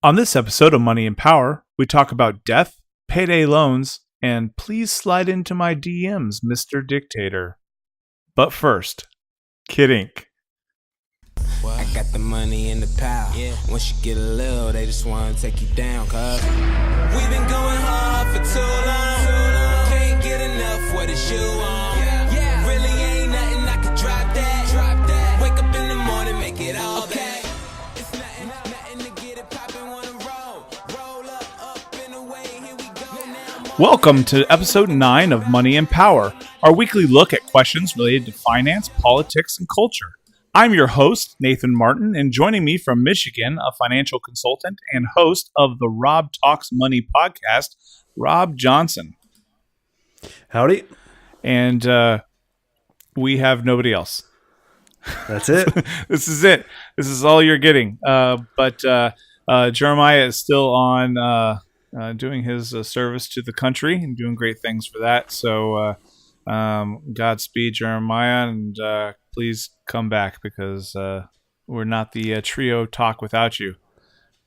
On this episode of Money and Power, we talk about death, payday loans, and please slide into my DMs, Mr. Dictator. But first, Kid Ink. I got the money and the power. Yeah. Once you get a little, they just want to take you down, cuz we've been going hard for too long. Can't get enough, what is you on? Yeah. Really ain't nothing I could drop that. Wake up in the morning, make it all back. It's nothing to get it poppin', wanna roll up and away, here we go now. Welcome to episode 9 of Money and Power, our weekly look at questions related to finance, politics, and culture. I'm your host, Nathan Martin, and joining me from Michigan, a financial consultant and host of the Rob Talks Money podcast, Rob Johnson. Howdy. And we have nobody else. That's it. This is it. This is all you're getting. But Jeremiah is still on doing his service to the country and doing great things for that. So Godspeed, Jeremiah, and please come back because we're not the trio talk without you.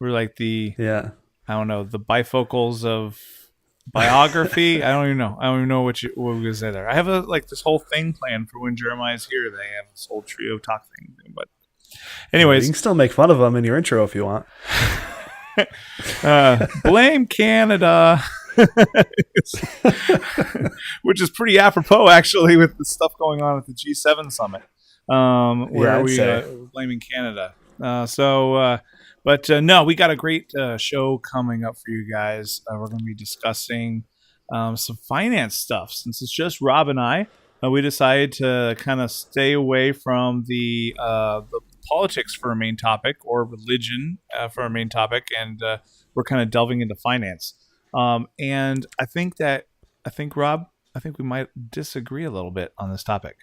We're like the the bifocals of biography. I don't even know what we're gonna say there. I have this whole thing planned for when Jeremiah's here. They have this whole trio talk thing. But anyways, you can still make fun of them in your intro if you want. Blame Canada. Which is pretty apropos, actually, with the stuff going on at the G7 summit, where we're blaming Canada. But no, we got a great show coming up for you guys. We're going to be discussing some finance stuff. Since it's just Rob and I, we decided to kind of stay away from the politics for a main topic or religion for a main topic, and we're kind of delving into finance. And I think Rob, we might disagree a little bit on this topic.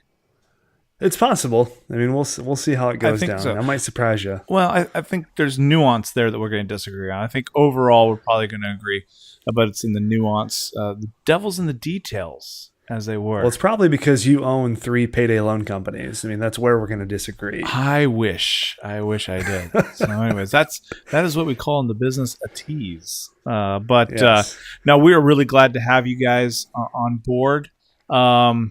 It's possible. I mean, we'll see how it goes down. So. I might surprise you. Well, I think there's nuance there that we're going to disagree on. I think overall we're probably going to agree, but it's in the nuance. The devil's in the details, as they were. Well, it's probably because you own 3 payday loan companies. I mean, that's where we're going to disagree. I wish I did. So anyways, that is what we call in the business a tease. But yes. Now we are really glad to have you guys on board. So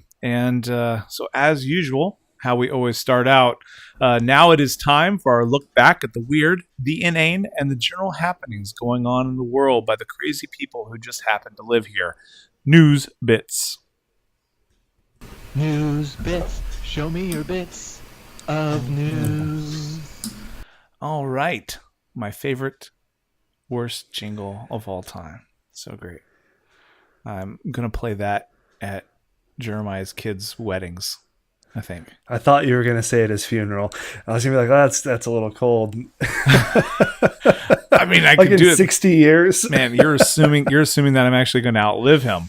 as usual, how we always start out, now it is time for our look back at the weird, the inane, and the general happenings going on in the world by the crazy people who just happen to live here. News bits. News bits. Show me your bits of news. All right. My favorite, worst jingle of all time. So great. I'm going to play that at Jeremiah's kids' weddings, I think. I thought you were going to say at his funeral. I was going to be like, that's a little cold. I mean, I like could do it. 60 years. Man, you're assuming that I'm actually going to outlive him.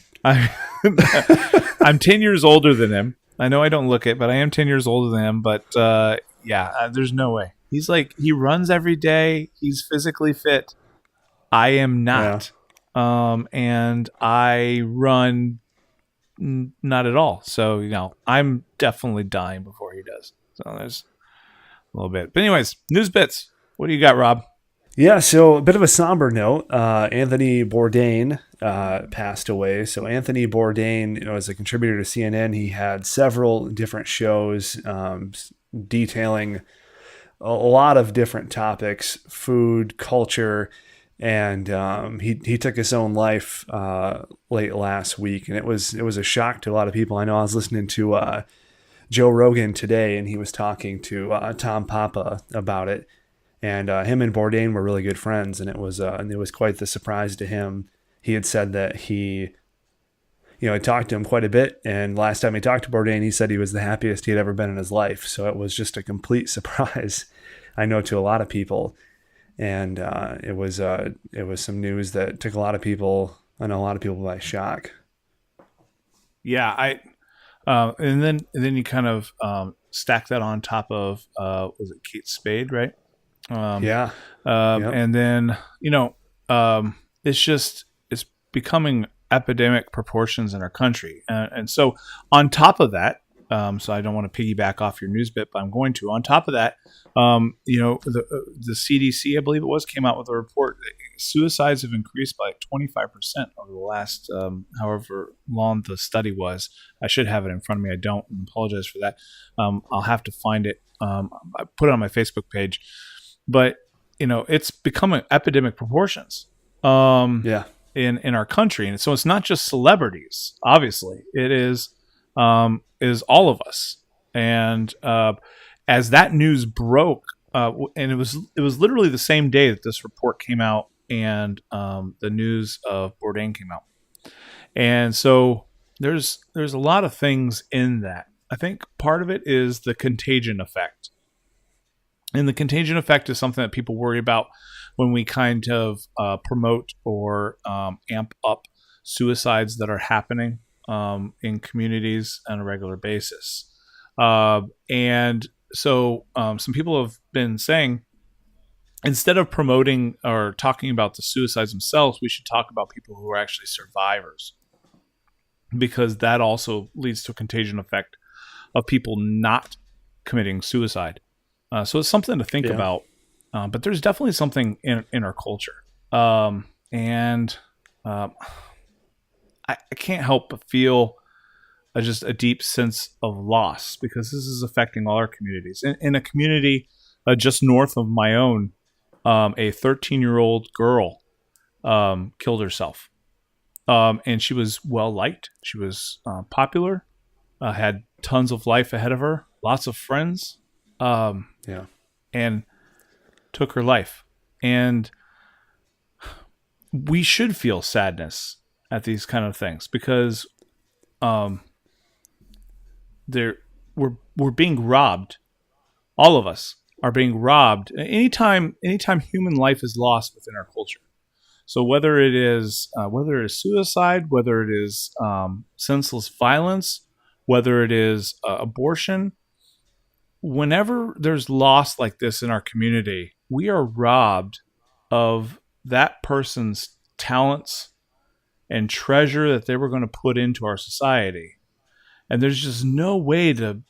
I'm 10 years older than him. I know I don't look it, but I am 10 years older than him. But there's no way. He runs every day. He's physically fit. I am not. Yeah. And I run not at all. So, I'm definitely dying before he does. So there's a little bit. But anyways, news bits. What do you got, Rob? Yeah, so a bit of a somber note. Anthony Bourdain passed away. So Anthony Bourdain, as a contributor to CNN, he had several different shows detailing a lot of different topics, food, culture, and he took his own life late last week, and it was a shock to a lot of people. I know I was listening to Joe Rogan today, and he was talking to Tom Papa about it. And him and Bourdain were really good friends, and it was quite the surprise to him. He had said that he talked to him quite a bit, and last time he talked to Bourdain, he said he was the happiest he had ever been in his life. So it was just a complete surprise, I know, to a lot of people. And it was some news that took a lot of people by shock. Yeah, and then you kind of stack that on top of was it Kate Spade, right? Yep. And then it's becoming epidemic proportions in our country, and so on top of that, So I don't want to piggyback off your news bit, but I'm going to. On top of that, the CDC, I believe it was, came out with a report that suicides have increased by 25% over the last however long the study was. I should have it in front of me. I don't, and apologize for that. I'll have to find it. I put it on my Facebook page, but it's becoming epidemic proportions. In our country, and so it's not just celebrities. Obviously, it is all of us. And as that news broke, and it was literally the same day that this report came out, and the news of Bourdain came out. And so there's a lot of things in that. I think part of it is the contagion effect. And the contagion effect is something that people worry about when we kind of promote or amp up suicides that are happening in communities on a regular basis. And so some people have been saying, instead of promoting or talking about the suicides themselves, we should talk about people who are actually survivors, because that also leads to a contagion effect of people not committing suicide. So it's something to think about. But there's definitely something in our culture. And I can't help but feel just a deep sense of loss, because this is affecting all our communities. In a community just north of my own, a 13-year-old girl killed herself. And she was well-liked. She was popular, had tons of life ahead of her, lots of friends. And took her life. And we should feel sadness at these kind of things, because we're being robbed. All of us are being robbed anytime human life is lost within our culture. So whether it is suicide, whether it is senseless violence, whether it is abortion, whenever there's loss like this in our community, we are robbed of that person's talents and treasure that they were going to put into our society. And there's just no way to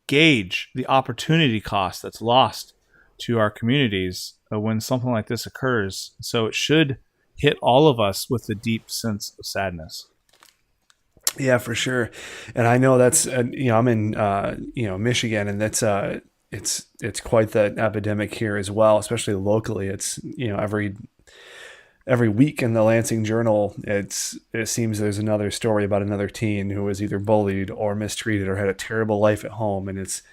gauge the opportunity cost that's lost to our communities when something like this occurs. So it should hit all of us with a deep sense of sadness. Yeah, for sure. And I know that's, I'm in, Michigan, and that's, it's quite the epidemic here as well, especially locally. It's, every week in the Lansing Journal, it seems there's another story about another teen who was either bullied or mistreated or had a terrible life at home. And it's,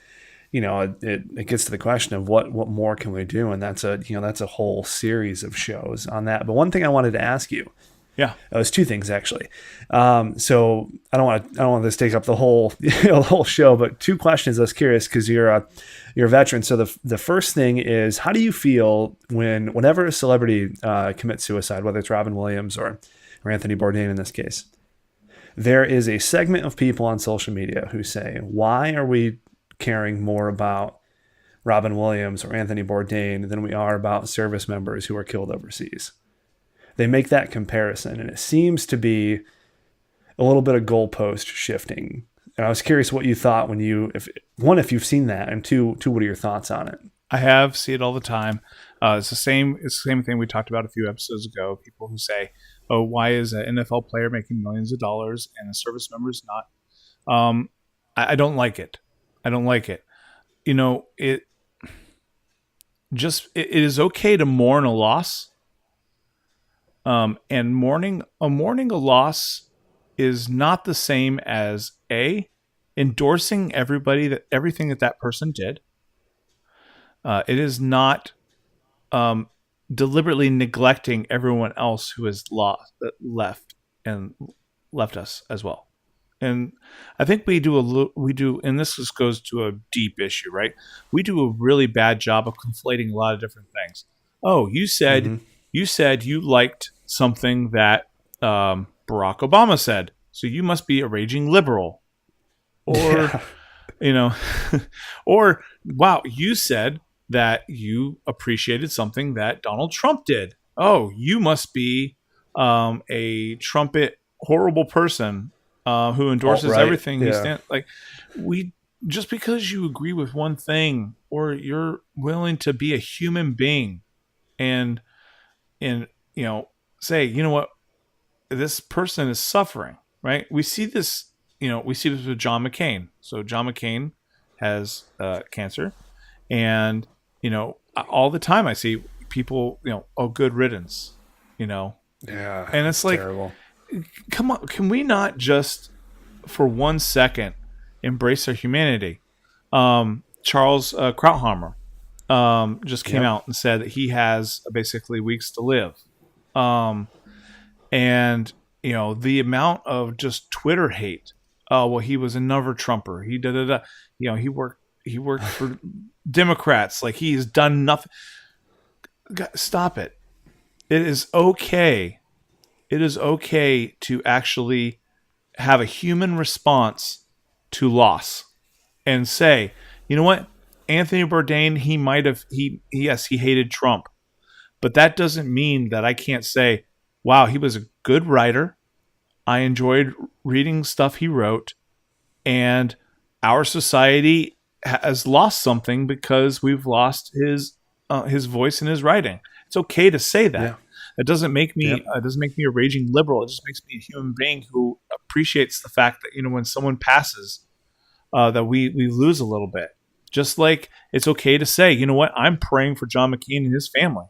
it gets to the question of what more can we do? And that's a whole series of shows on that. But one thing I wanted to ask you, it was two things actually. So I don't want this to take up the whole the whole show, but two questions. I was curious because you're a veteran. So the first thing is, how do you feel whenever a celebrity commits suicide, whether it's Robin Williams or Anthony Bourdain in this case? There is a segment of people on social media who say, "Why are we caring more about Robin Williams or Anthony Bourdain than we are about service members who are killed overseas?" They make that comparison, and it seems to be a little bit of goalpost shifting. And I was curious what you thought when if you've seen that, and two, what are your thoughts on it? I have, see it all the time. It's the same thing we talked about a few episodes ago. People who say, "Oh, why is an NFL player making millions of dollars and a service member is not?" I don't like it. I don't like it. It is okay to mourn a loss. And mourning a loss is not the same as endorsing everything that person did. It is not deliberately neglecting everyone else who has left us as well. And I think we do, and this just goes to a deep issue, right? We do a really bad job of conflating a lot of different things. Oh, you said you liked something that Barack Obama said, so you must be a raging liberal. Or, or, wow, you said that you appreciated something that Donald Trump did. Oh, you must be a trumpet horrible person. who endorses everything he Yeah. stands like. We just because you agree with one thing or you're willing to be a human being and say, you know what, this person is suffering, right? We see this with John McCain. So John McCain has cancer, and all the time I see people, oh, good riddance, Yeah. and it's like, terrible. Come on, can we not just for 1 second embrace our humanity? Charles Krauthammer just came out and said that he has basically weeks to live. And the amount of just Twitter hate. Oh, well, he was another Trumper. He he worked for Democrats. Like, he's done nothing. Stop it. It is okay. It is okay to actually have a human response to loss and say, you know what, Anthony Bourdain, he hated Trump, but that doesn't mean that I can't say, wow, he was a good writer. I enjoyed reading stuff he wrote, and our society has lost something because we've lost his voice in his writing. It's okay to say that. Yeah. It doesn't make me a raging liberal. It just makes me a human being who appreciates the fact that when someone passes, that we lose a little bit. Just like it's okay to say, you know what, I'm praying for John McCain and his family.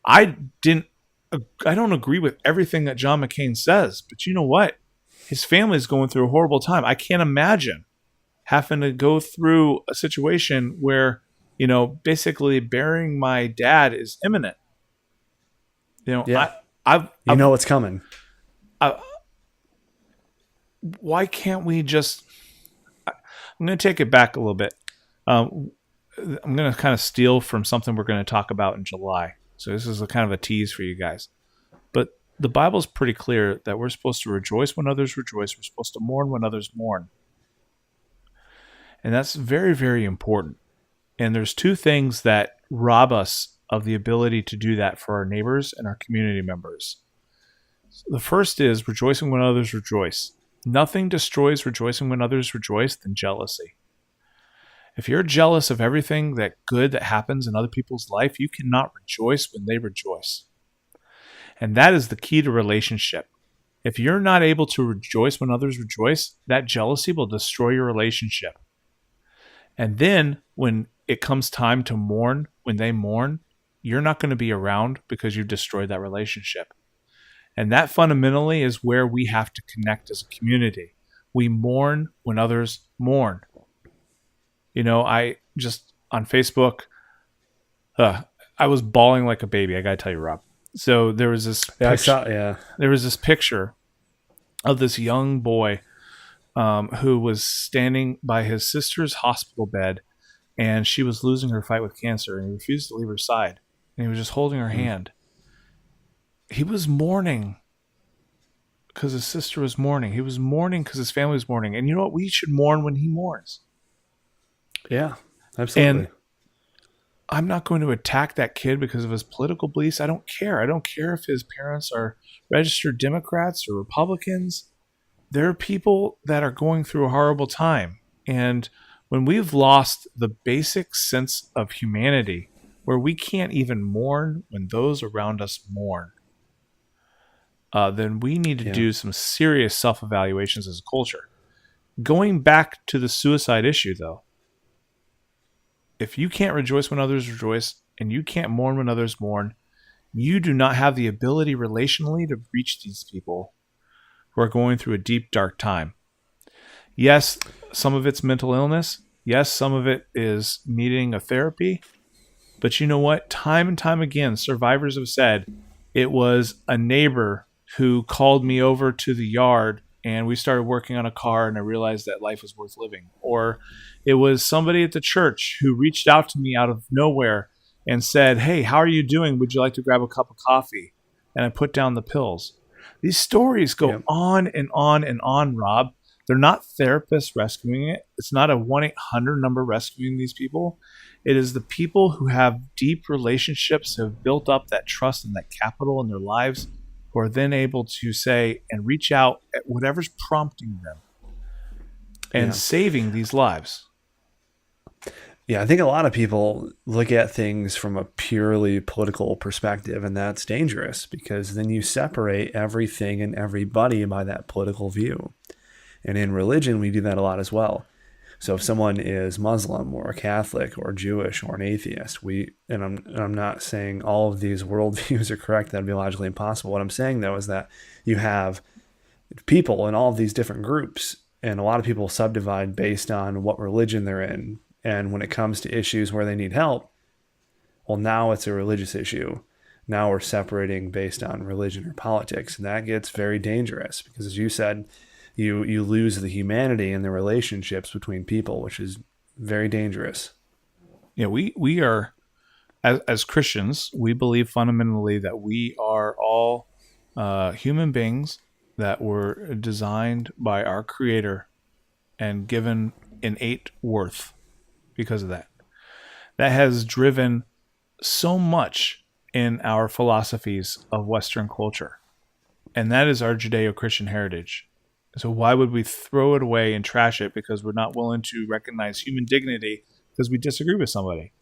I don't agree with everything that John McCain says, but you know what? His family is going through a horrible time. I can't imagine having to go through a situation where, basically burying my dad is imminent. Yeah. I know what's coming. Why can't we just? I'm going to take it back a little bit. I'm going to kind of steal from something we're going to talk about in July. So this is a kind of a tease for you guys. But the Bible's pretty clear that we're supposed to rejoice when others rejoice. We're supposed to mourn when others mourn. And that's very, very important. And there's two things that rob us of the ability to do that for our neighbors and our community members. So the first is rejoicing when others rejoice. Nothing destroys rejoicing when others rejoice than jealousy. If you're jealous of everything that happens in other people's life, you cannot rejoice when they rejoice. And that is the key to relationship. If you're not able to rejoice when others rejoice, that jealousy will destroy your relationship. And then when it comes time to mourn, when they mourn, you're not going to be around because you've destroyed that relationship. And that fundamentally is where we have to connect as a community. We mourn when others mourn. I just, on Facebook, I was bawling like a baby. I got to tell you, Rob. So there was this there was this picture of this young boy who was standing by his sister's hospital bed, and she was losing her fight with cancer, and he refused to leave her side. And he was just holding her hand. He was mourning because his sister was mourning. He was mourning because his family was mourning. And you know what? We should mourn when he mourns. Yeah, absolutely. And I'm not going to attack that kid because of his political beliefs. I don't care. I don't care if his parents are registered Democrats or Republicans. There are people that are going through a horrible time. And when we've lost the basic sense of humanity, where we can't even mourn when those around us mourn, then we need to do some serious self-evaluations as a culture. Going back to the suicide issue, though, if you can't rejoice when others rejoice and you can't mourn when others mourn, you do not have the ability relationally to reach these people who are going through a deep, dark time. Yes, some of it's mental illness. Yes, some of it is needing a therapy. But you know what? Time and time again, survivors have said, it was a neighbor who called me over to the yard and we started working on a car and I realized that life was worth living. Or it was somebody at the church who reached out to me out of nowhere and said, hey, how are you doing? Would you like to grab a cup of coffee? And I put down the pills. These stories go on and on and on, Rob. They're not therapists rescuing it. It's not a 1-800 number rescuing these people. It is the people who have deep relationships, who have built up that trust and that capital in their lives, who are then able to say and reach out at whatever's prompting them and saving these lives. Yeah, I think a lot of people look at things from a purely political perspective, and that's dangerous because then you separate everything and everybody by that political view. And in religion, we do that a lot as well. So if someone is Muslim or Catholic or Jewish or an atheist, I'm not saying all of these worldviews are correct. That'd be logically impossible. What I'm saying, though, is that you have people in all of these different groups, and a lot of people subdivide based on what religion they're in. And when it comes to issues where they need help, well, now it's a religious issue. Now we're separating based on religion or politics. And that gets very dangerous because, as you said, you lose the humanity and the relationships between people, which is very dangerous. Yeah, we are, as Christians, we believe fundamentally that we are all human beings that were designed by our Creator and given innate worth. Because of that has driven so much in our philosophies of Western culture, and that is our Judeo-Christian heritage. So why would we throw it away and trash it because we're not willing to recognize human dignity because we disagree with somebody?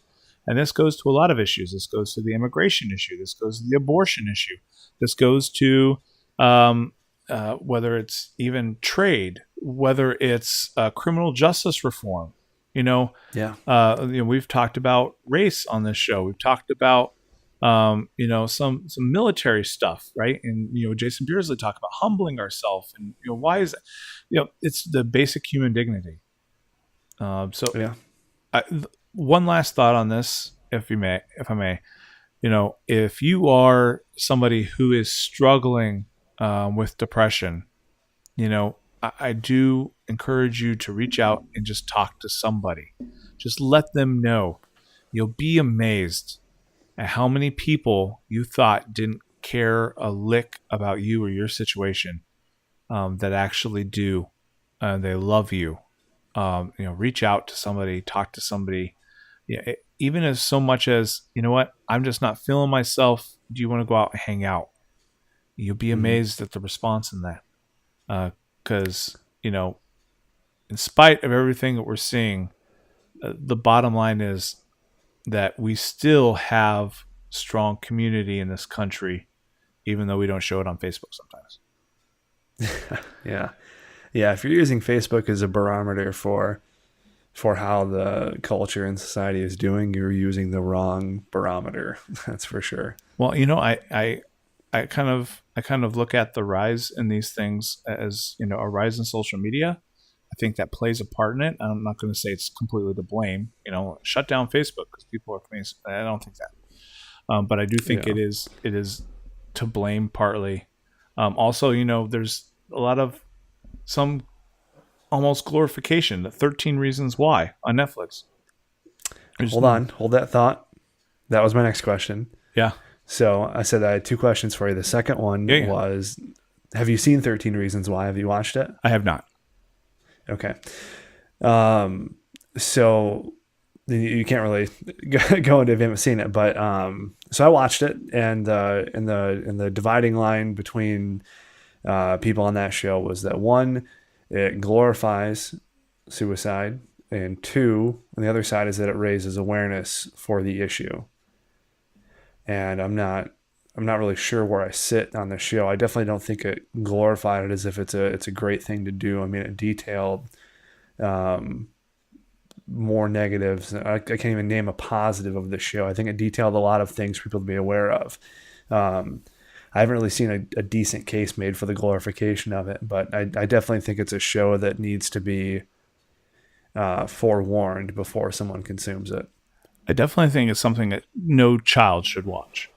And this goes to a lot of issues. This goes to the immigration issue. This goes to the abortion issue. This goes to whether it's even trade, whether it's criminal justice reform. We've talked about race on this show. We've talked about, some military stuff, right? And, Jason Beersley talked about humbling ourselves. And, why is that? It's the basic human dignity. One last thought on this, if I may, if you are somebody who is struggling with depression, I do encourage you to reach out and just talk to somebody. Just let them know. You'll be amazed at how many people you thought didn't care a lick about you or your situation that actually do. They love you. Reach out to somebody, talk to somebody. Yeah, even as so much as, I'm just not feeling myself. Do you want to go out and hang out? You'll be amazed at the response in that. Because, in spite of everything that we're seeing, the bottom line is that we still have strong community in this country, even though we don't show it on Facebook sometimes. Yeah. If you're using Facebook as a barometer for how the culture and society is doing, you're using the wrong barometer. That's for sure. Well, I kind of look at the rise in these things as, a rise in social media. I think that plays a part in it. I'm not going to say it's completely to blame. Shut down Facebook because people are coming. I don't think that. But I do think it is to blame partly. Also, there's a lot of some almost glorification. The 13 Reasons Why on Netflix. Hold that thought. That was my next question. Yeah. So I said I had two questions for you. The second one was, have you seen 13 Reasons Why? Have you watched it? I have not. Okay. So you can't really go into if you haven't seen it, but so I watched it, and in the dividing line between people on that show was that one, it glorifies suicide, and two, on the other side is that it raises awareness for the issue. And I'm not really sure where I sit on the show. I definitely don't think it glorified it as if it's a great thing to do. I mean, it detailed more negatives. I can't even name a positive of the show. I think it detailed a lot of things for people to be aware of. I haven't really seen a decent case made for the glorification of it, but I definitely think it's a show that needs to be forewarned before someone consumes it. I definitely think it's something that no child should watch.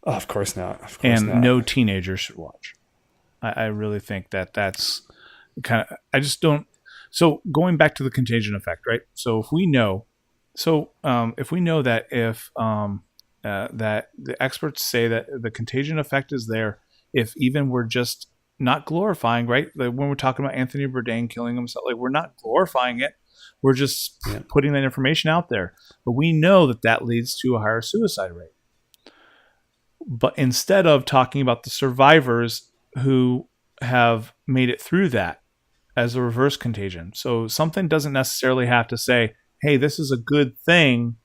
Oh, of course not. No teenager should watch. I really think that's kind of, I just don't. So going back to the contagion effect, right? So if we know that if that the experts say that the contagion effect is there, if even we're just not glorifying, right? Like when we're talking about Anthony Bourdain killing himself, like we're not glorifying it. We're just putting that information out there. But we know that leads to a higher suicide rate. but instead of talking about the survivors who have made it through that as a reverse contagion. So something doesn't necessarily have to say, hey, this is a good thing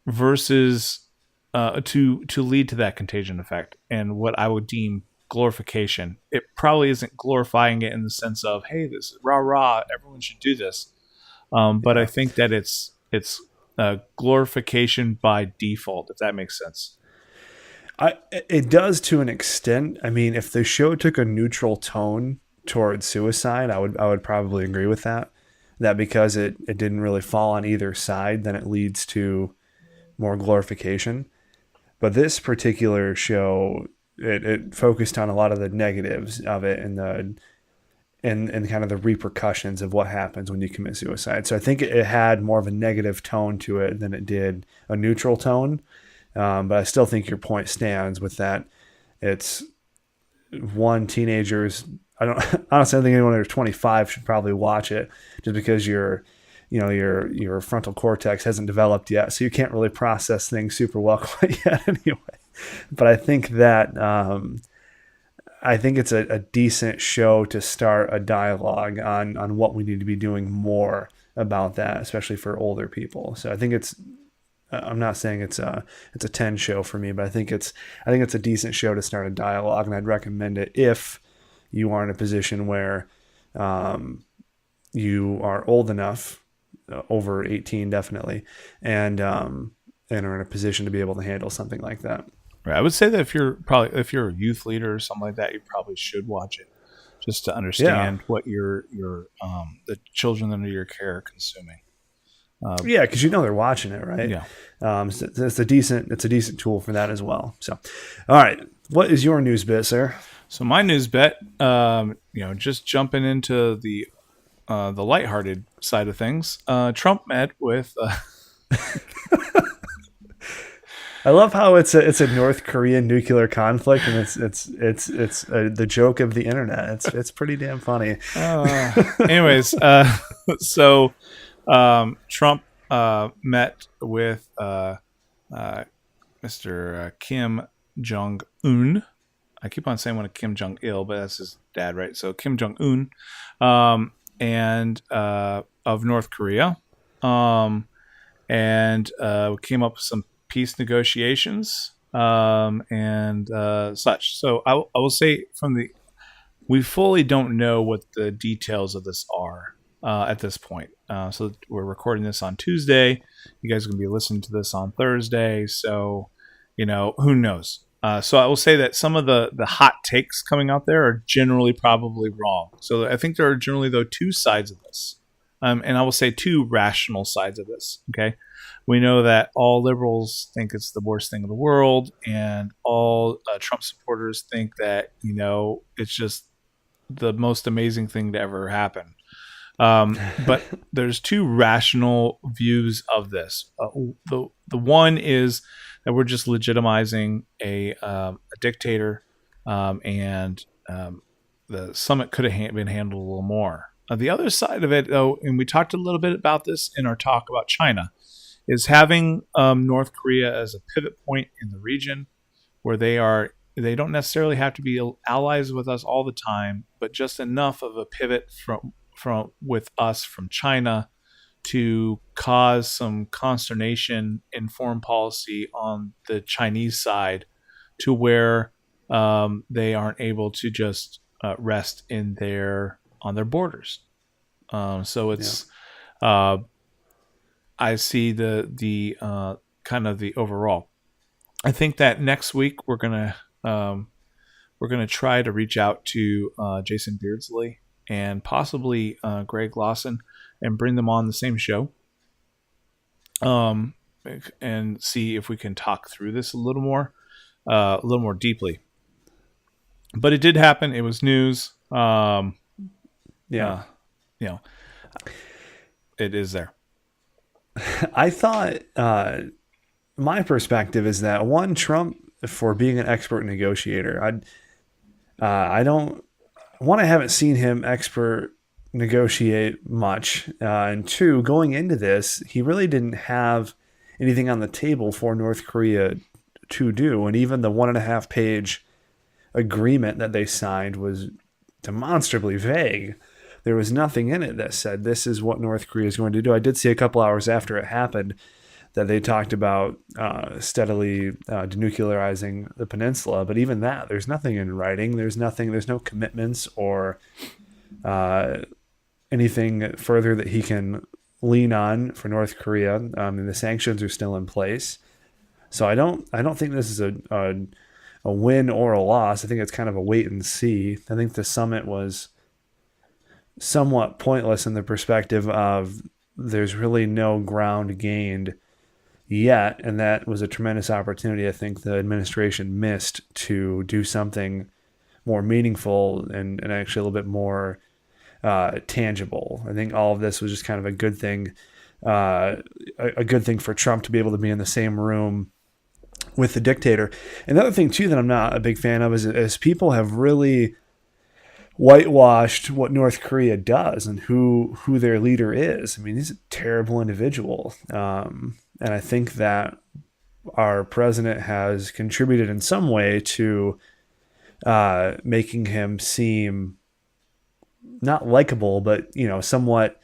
versus to lead to that contagion effect and what I would deem glorification. It probably isn't glorifying it in the sense of, hey, this is rah rah, everyone should do this. But I think that it's glorification by default, if that makes sense. It does to an extent. I mean, if the show took a neutral tone towards suicide, I would probably agree with that. That because it didn't really fall on either side, then it leads to more glorification. But this particular show, it focused on a lot of the negatives of it and kind of the repercussions of what happens when you commit suicide. So I think it had more of a negative tone to it than it did a neutral tone. But I still think your point stands with that. It's teenagers. Honestly, I think anyone under 25 should probably watch it, just because your frontal cortex hasn't developed yet, so you can't really process things super well quite yet anyway. But I think that it's a decent show to start a dialogue on what we need to be doing more about that, especially for older people. So I think I'm not saying it's a 10 show for me, but I think it's a decent show to start a dialogue, and I'd recommend it if you are in a position where you are old enough, over 18 definitely, and are in a position to be able to handle something like that. Right. I would say that if you're a youth leader or something like that, you probably should watch it just to understand what your the children under your care are consuming. Because they're watching it, right? Yeah. It's a decent tool for that as well. So, all right, what is your news bit, sir? So my news bet, just jumping into the lighthearted side of things. Trump met with. I love how it's a North Korean nuclear conflict, and it's the joke of the internet. It's pretty damn funny. Anyways, so Trump met with Mr. Kim Jong-un. I keep on saying one of Kim Jong-il, but that's his dad, right? So Kim Jong-un, and of North Korea, and came up with some peace negotiations and such. So I will say we fully don't know what the details of this are at this point. So we're recording this on Tuesday. You guys are going to be listening to this on Thursday. So, who knows? So I will say that some of the hot takes coming out there are generally probably wrong. So I think there are generally, though, two sides of this. And I will say two rational sides of this. Okay. We know that all liberals think it's the worst thing in the world, and all Trump supporters think that, it's just the most amazing thing to ever happen. But there's two rational views of this. The one is that we're just legitimizing a dictator, and the summit could have been handled a little more. The other side of it, though, and we talked a little bit about this in our talk about China, is having North Korea as a pivot point in the region, where they don't necessarily have to be allies with us all the time, but just enough of a pivot with us from China to cause some consternation in foreign policy on the Chinese side, to where they aren't able to just rest on their borders. So it's I see the kind of the overall. I think that next week we're gonna try to reach out to Jason Beardsley and possibly Greg Lawson and bring them on the same show, and see if we can talk through this a little more deeply. But it did happen. It was news. It is there. I thought my perspective is that Trump, for being an expert negotiator, I haven't seen him expert negotiate much, and two, going into this, he really didn't have anything on the table for North Korea to do. And even the 1.5 page agreement that they signed was demonstrably vague. There was nothing in it that said this is what North Korea is going to do. I did see a couple hours after it happened that they talked about steadily denuclearizing the peninsula, but even that, there's nothing in writing. There's no commitments or anything further that he can lean on for North Korea. And the sanctions are still in place. So I don't think this is a win or a loss. I think it's kind of a wait and see. I think the summit was somewhat pointless in the perspective of there's really no ground gained yet, and that was a tremendous opportunity I think the administration missed to do something more meaningful and actually a little bit more tangible. I think all of this was just kind of a good thing, a good thing for Trump to be able to be in the same room with the dictator. Another thing too that I'm not a big fan of is people have really whitewashed what North Korea does and who their leader is. I mean, he's a terrible individual. And I think that our president has contributed in some way to making him seem not likable, but, somewhat,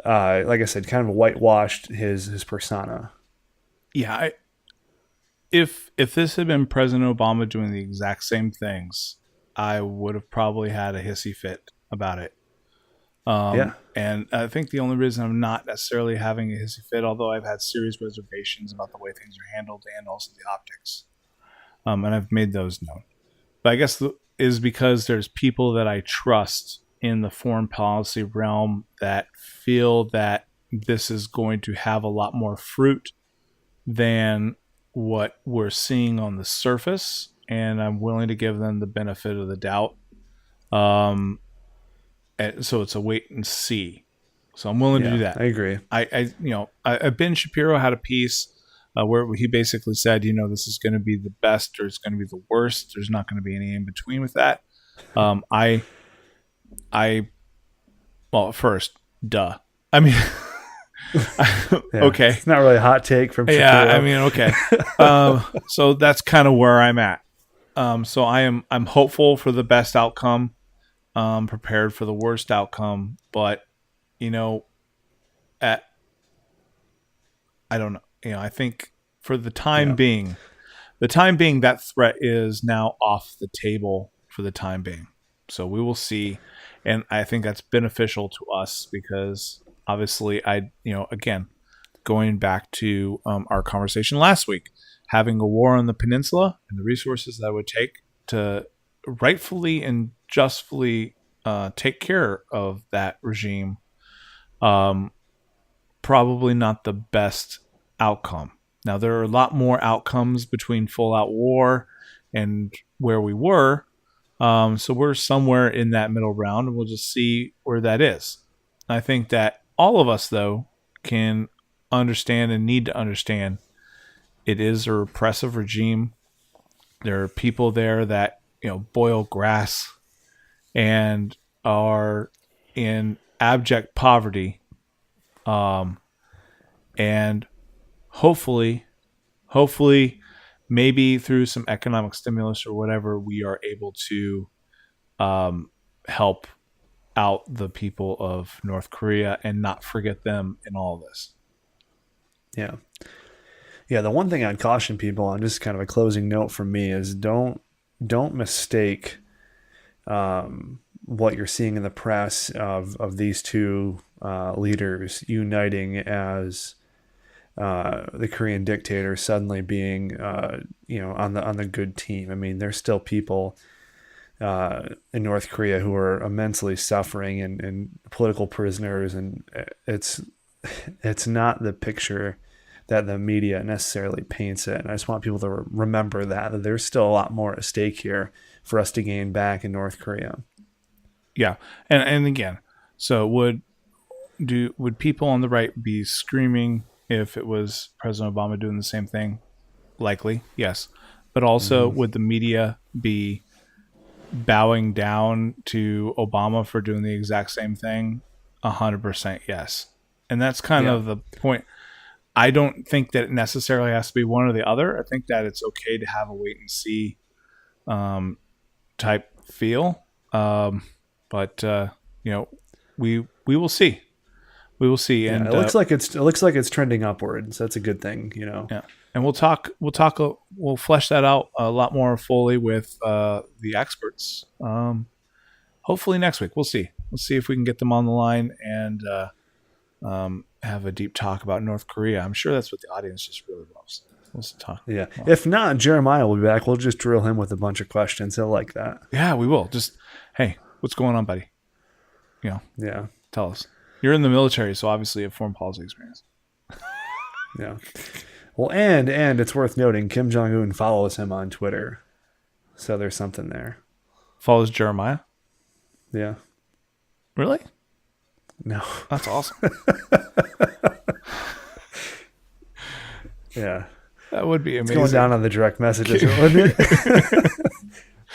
like I said, kind of whitewashed his persona. Yeah. If this had been President Obama doing the exact same things, I would have probably had a hissy fit about it. And I think the only reason I'm not necessarily having a hissy fit, although I've had serious reservations about the way things are handled and also the optics, and I've made those known. But I guess is because there's people that I trust in the foreign policy realm that feel that this is going to have a lot more fruit than what we're seeing on the surface, and I'm willing to give them the benefit of the doubt. And so it's a wait and see. So I'm willing to do that. I agree. Ben Shapiro had a piece where he basically said, this is going to be the best or it's going to be the worst. There's not going to be any in between with that. Well, first, duh. I mean, okay. It's not really a hot take from Shapiro. Yeah, I mean, okay. So that's kind of where I'm at. So I'm hopeful for the best outcome, prepared for the worst outcome, but I don't know. I think for the time being, that threat is now off the table for the time being. So we will see, and I think that's beneficial to us because obviously, again, going back to our conversation last week, having a war on the peninsula and the resources that would take to rightfully and justly take care of that regime, probably not the best outcome. Now, there are a lot more outcomes between full-out war and where we were, so we're somewhere in that middle round, and we'll just see where that is. I think that all of us, though, can understand and need to understand it is a repressive regime. There are people there that boil grass and are in abject poverty, and hopefully, maybe through some economic stimulus or whatever, we are able to help out the people of North Korea and not forget them in all this. Yeah. Yeah, the one thing I'd caution people on, just kind of a closing note from me, is don't mistake what you're seeing in the press of these two leaders uniting as the Korean dictator suddenly being on the good team. I mean, there's still people in North Korea who are immensely suffering and political prisoners, and it's not the picture that the media necessarily paints it. And I just want people to remember that there's still a lot more at stake here for us to gain back in North Korea. Yeah. And again, so would people on the right be screaming if it was President Obama doing the same thing? Likely, yes. But also, would the media be bowing down to Obama for doing the exact same thing? 100% yes. And that's kind of the point. I don't think that it necessarily has to be one or the other. I think that it's okay to have a wait and see type feel. But we will see. We will see. Yeah, and it looks like it's trending upwards. That's a good thing, Yeah, and we'll flesh that out a lot more fully with the experts. Hopefully next week. We'll see. We'll see if we can get them on the line and have a deep talk about North Korea. I'm sure that's what the audience just really loves. Let's talk. Yeah. If not, Jeremiah will be back. We'll just drill him with a bunch of questions. He'll like that. Yeah, we will. Just, hey, what's going on, buddy? Yeah. Tell us. You're in the military, so obviously you have foreign policy experience. Yeah. Well, and it's worth noting, Kim Jong-un follows him on Twitter. So there's something there. Follows Jeremiah? Yeah. Really? No. That's awesome. Yeah. That would be amazing. It's going down on the direct messages, wouldn't it?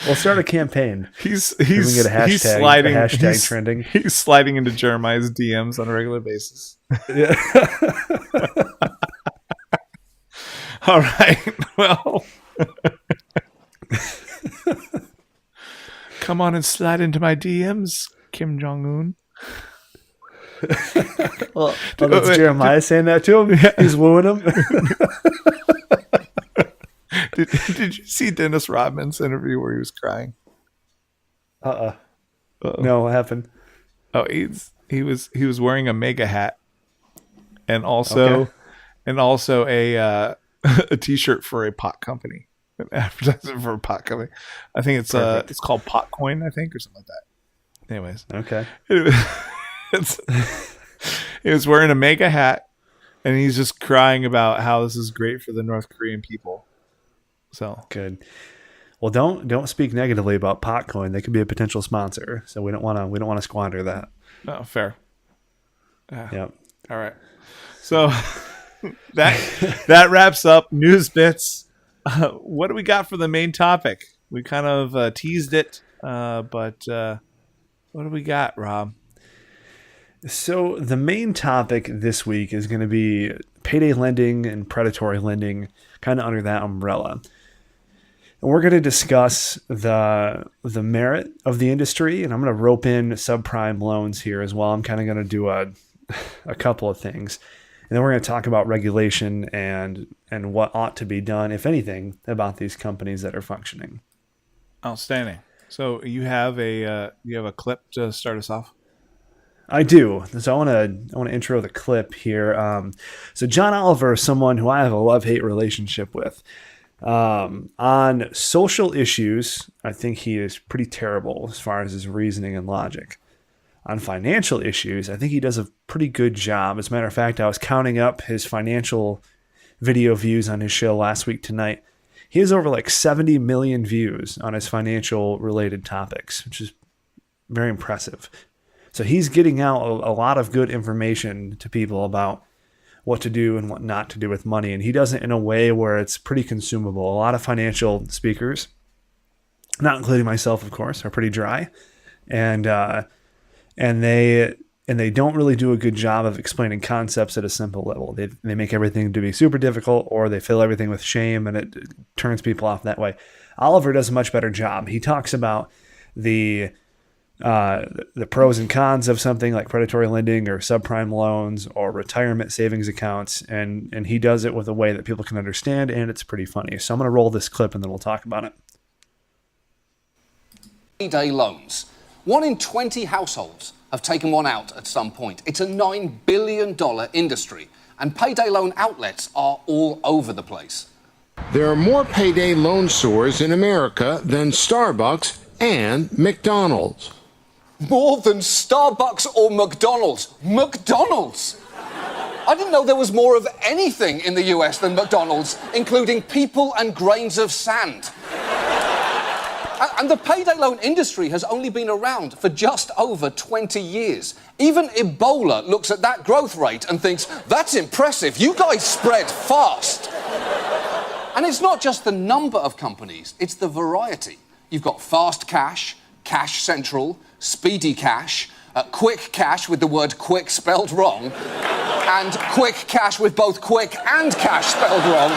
We'll start a campaign. He's get a hashtag trending. He's sliding into Jeremiah's DMs on a regular basis. Yeah. All right. Well, come on and slide into my DMs, Kim Jong-un. Well, that's Jeremiah saying that to him. He's wooing him. Did you see Dennis Rodman's interview where he was crying? No, what happened? Oh, he was wearing a mega hat, and also a a T-shirt for a pot company, an advertisement for a pot company. I think it's called Potcoin, I think, or something like that. Anyways, okay. He was wearing a mega hat, and he's just crying about how this is great for the North Korean people. So good. Well, don't speak negatively about Potcoin. They could be a potential sponsor, so we don't want to squander that. No, fair. Yep. All right. So that wraps up news bits. What do we got for the main topic? We kind of teased it, but what do we got, Rob? So the main topic this week is going to be payday lending and predatory lending, kind of under that umbrella. And we're going to discuss the merit of the industry, and I'm going to rope in subprime loans here as well. I'm kind of going to do a couple of things. And then we're going to talk about regulation and what ought to be done, if anything, about these companies that are functioning. Outstanding. So you have a clip to start us off? I do. So I want to intro the clip here. So John Oliver is someone who I have a love-hate relationship with. On social issues, I think he is pretty terrible as far as his reasoning and logic. On financial issues, I think he does a pretty good job. As a matter of fact, I was counting up his financial video views on his show last week tonight. He has over 70 million views on his financial related topics, which is very impressive. So he's getting out a lot of good information to people about what to do and what not to do with money. And he does it in a way where it's pretty consumable. A lot of financial speakers, not including myself, of course, are pretty dry. And they don't really do a good job of explaining concepts at a simple level. They make everything to be super difficult, or they fill everything with shame, and it turns people off that way. Oliver does a much better job. He talks about the pros and cons of something like predatory lending or subprime loans or retirement savings accounts, and he does it with a way that people can understand, and it's pretty funny. So I'm going to roll this clip and then we'll talk about it. Payday loans. 1 in 20 households have taken one out at some point. It's a $9 billion industry, and payday loan outlets are all over the place. There are more payday loan stores in America than Starbucks and McDonald's. More than Starbucks or McDonald's. McDonald's! I didn't know there was more of anything in the US than McDonald's, including people and grains of sand. And the payday loan industry has only been around for just over 20 years. Even Ebola looks at that growth rate and thinks, that's impressive, you guys spread fast. And it's not just the number of companies, it's the variety. You've got Fast Cash, Cash Central, Speedy Cash, quick cash with the word quick spelled wrong, and quick cash with both quick and cash spelled wrong.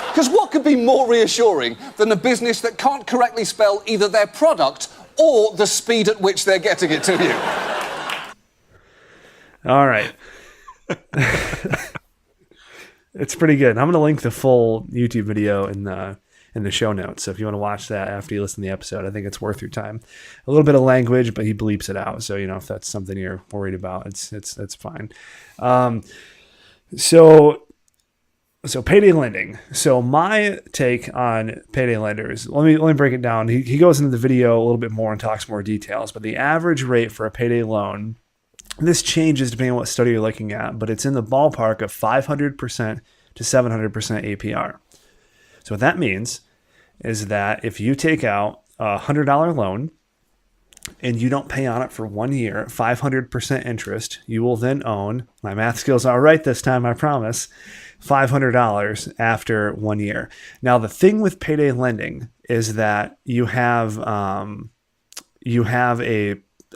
Because what could be more reassuring than a business that can't correctly spell either their product or the speed at which they're getting it to you? All right. It's pretty good. I'm going to link the full YouTube video in the show notes. So if you want to watch that after you listen to the episode, I think it's worth your time. A little bit of language, but he bleeps it out. So, if that's something you're worried about, it's fine. So payday lending. So my take on payday lenders, let me break it down. He goes into the video a little bit more and talks more details, but the average rate for a payday loan, this changes depending on what study you're looking at, but it's in the ballpark of 500% to 700% APR. So what that means is that if you take out a $100 loan and you don't pay on it for 1 year, 500% interest, you will then own, my math skills are right this time, I promise, $500 after 1 year. Now, the thing with payday lending is that you have a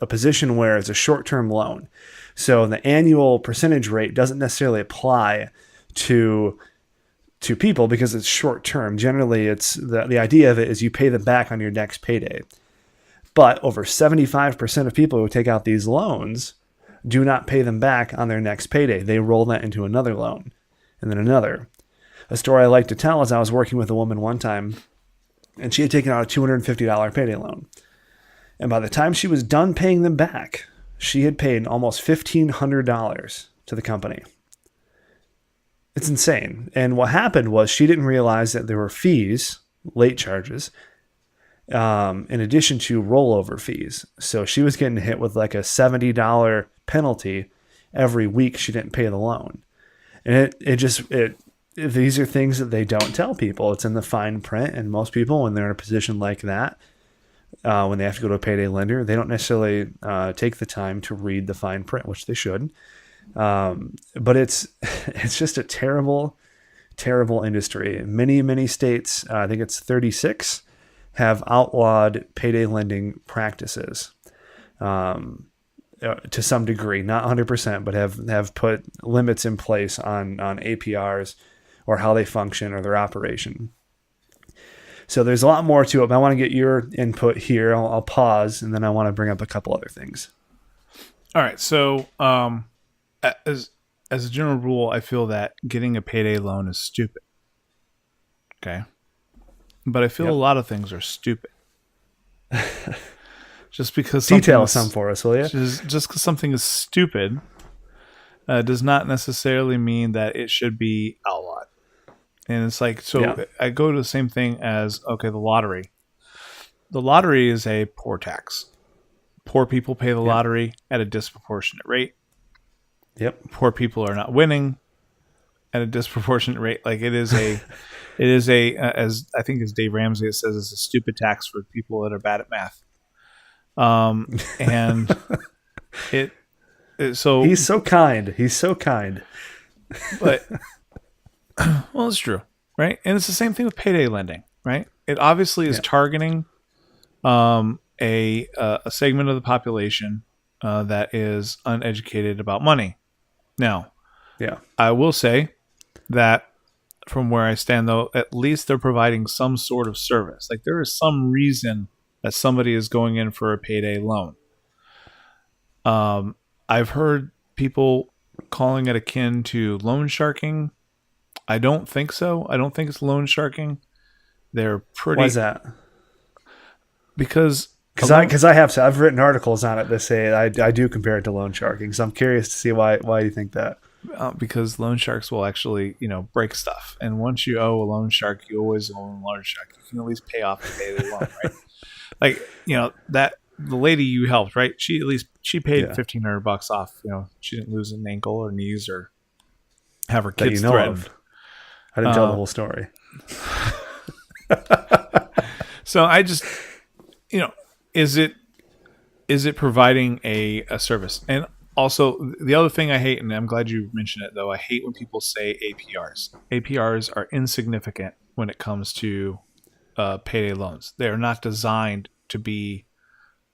position where it's a short-term loan. So the annual percentage rate doesn't necessarily apply to people because it's short-term. Generally, it's the idea of it is you pay them back on your next payday. But over 75% of people who take out these loans do not pay them back on their next payday. They roll that into another loan and then another. A story I like to tell is I was working with a woman one time, and she had taken out a $250 payday loan. And by the time she was done paying them back, she had paid almost $1,500 to the company. It's insane. And what happened was she didn't realize that there were fees, late charges, in addition to rollover fees. So she was getting hit with like a $70 penalty every week she didn't pay the loan. And these are things that they don't tell people. It's in the fine print. And most people, when they're in a position like that, when they have to go to a payday lender, they don't necessarily take the time to read the fine print, which they should. But it's just a terrible, terrible industry. Many states, I think it's 36, have outlawed payday lending practices to some degree, not 100%, but have put limits in place on APRs or how they function or their operation. So there's a lot more to it, but I want to get your input here. I'll pause, and then I want to bring up a couple other things. All right. So as a general rule, I feel that getting a payday loan is stupid. Okay. But I feel a lot of things are stupid. Just because detail some for us, will you? Just because something is stupid does not necessarily mean that it should be outlawed. And it's like, I go to the same thing as, the lottery. The lottery is a poor tax. Poor people pay the lottery at a disproportionate rate. Yep. Poor people are not winning at a disproportionate rate. Like it is a, as I think as Dave Ramsey says, it's a stupid tax for people that are bad at math. And so he's so kind. He's so kind. But well, it's true, right? And it's the same thing with payday lending, right? It obviously is targeting a segment of the population that is uneducated about money. Now, I will say that from where I stand, though, at least they're providing some sort of service. Like there is some reason that somebody is going in for a payday loan. I've heard people calling it akin to loan sharking. I don't think so. I don't think it's loan sharking. They're pretty. Why is that? Because I've written articles on it that say I do compare it to loan sharking. So I'm curious to see why you think that. Because loan sharks will actually, break stuff. And once you owe a loan shark, you always owe a loan shark. You can at least pay off the payday loan, right? Like, that the lady you helped, right? She paid $1,500 off. She didn't lose an ankle or knees or have her kids threatened. I didn't tell the whole story. So I just, is it providing a service? And also, the other thing I hate, and I'm glad you mentioned it, though, I hate when people say APRs. APRs are insignificant when it comes to payday loans. They are not designed to be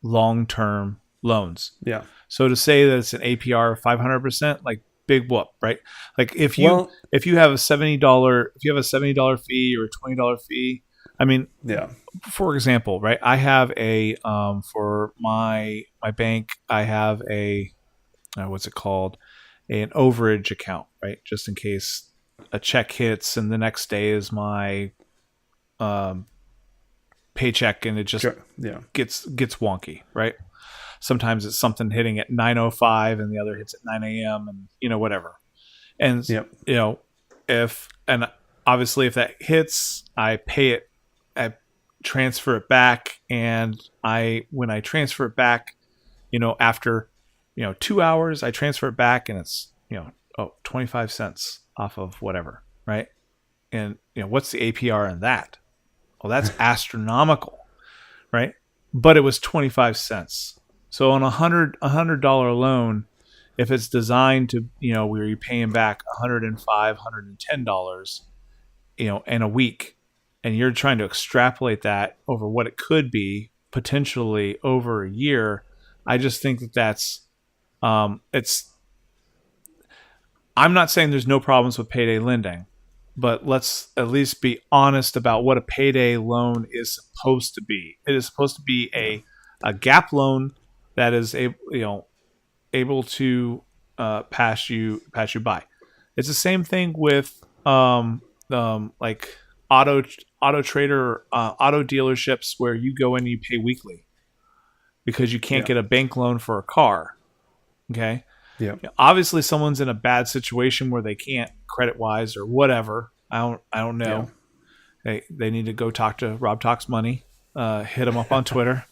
long-term loans. Yeah. So to say that it's an APR of 500%, like big whoop, right? Like if you have a $70 fee or a $20 fee, I mean, yeah. For example, right? I have a for my bank, I have a what's it called? An overage account, right? Just in case a check hits and the next day is my paycheck and it just gets wonky, right? Sometimes it's something hitting at 9:05 and the other hits at 9 a.m. and whatever. And obviously if that hits, I pay it, I transfer it back, and when I transfer it back, after 2 hours, I transfer it back and it's 25 cents off of whatever, right? And what's the APR on that? Well, that's astronomical, right? But it was 25 cents. So on $100 loan, if it's designed to, where you're paying back $105, $110, in a week, and you're trying to extrapolate that over what it could be potentially over a year, I just think that's I'm not saying there's no problems with payday lending, but let's at least be honest about what a payday loan is supposed to be. It is supposed to be a gap loan that is able to pass you by. It's the same thing with like auto trader, auto dealerships where you go in and you pay weekly because you can't get a bank loan for a car. Okay. Yeah. Obviously, someone's in a bad situation where they can't credit wise or whatever. I don't know. Yeah. They need to go talk to Rob Talks Money. Hit him up on Twitter.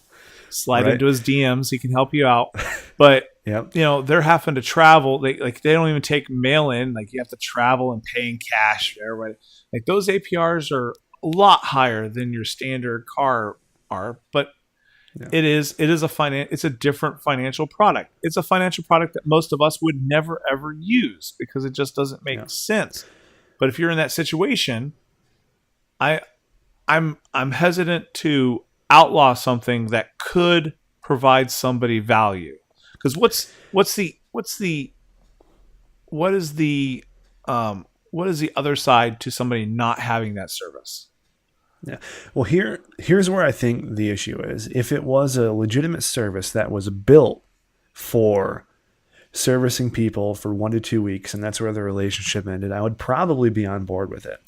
Slide into his DMs. He can help you out. But they're having to travel. They don't even take mail in. Like you have to travel and pay in cash. Everybody, like those APRs are a lot higher than your standard car are. But it's a different financial product. It's a financial product that most of us would never ever use because it just doesn't make sense. But if you're in that situation, I'm hesitant to outlaw something that could provide somebody value. Because what is the other side to somebody not having that service? Yeah. Well, here's where I think the issue is. If it was a legitimate service that was built for servicing people for 1 to 2 weeks, and that's where the relationship ended, I would probably be on board with it.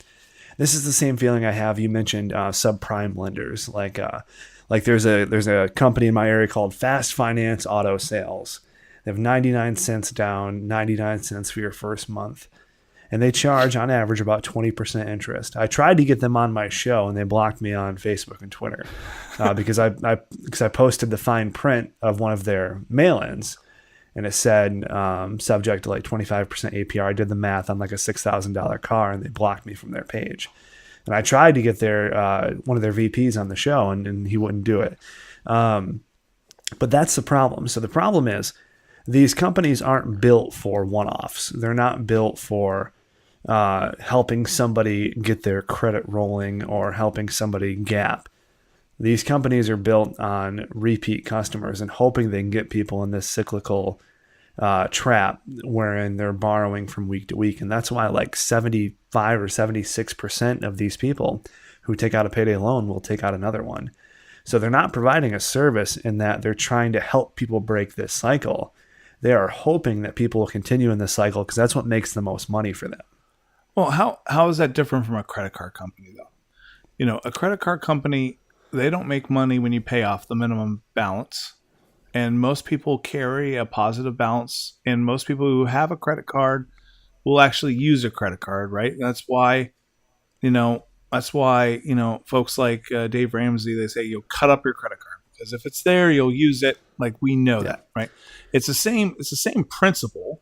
This is the same feeling I have. You mentioned subprime lenders, like there's a company in my area called Fast Finance Auto Sales. They have 99 cents down, 99 cents for your first month. And they charge, on average, about 20% interest. I tried to get them on my show, and they blocked me on Facebook and Twitter because I posted the fine print of one of their mail-ins, and it said subject to like 25% APR. I did the math on like a $6,000 car, and they blocked me from their page. And I tried to get one of their VPs on the show, and he wouldn't do it. But that's the problem. So the problem is these companies aren't built for one-offs. They're not built for helping somebody get their credit rolling or helping somebody gap. These companies are built on repeat customers and hoping they can get people in this cyclical trap wherein they're borrowing from week to week. And that's why like 75 or 76% of these people who take out a payday loan will take out another one. So they're not providing a service in that they're trying to help people break this cycle. They are hoping that people will continue in this cycle because that's what makes the most money for them. Well, how is that different from a credit card company, though? A credit card company, they don't make money when you pay off the minimum balance. And most people carry a positive balance. And most people who have a credit card will actually use a credit card, right? That's why, folks like Dave Ramsey, they say you'll cut up your credit card because if it's there, you'll use it. Like we know that, right? It's the same principle.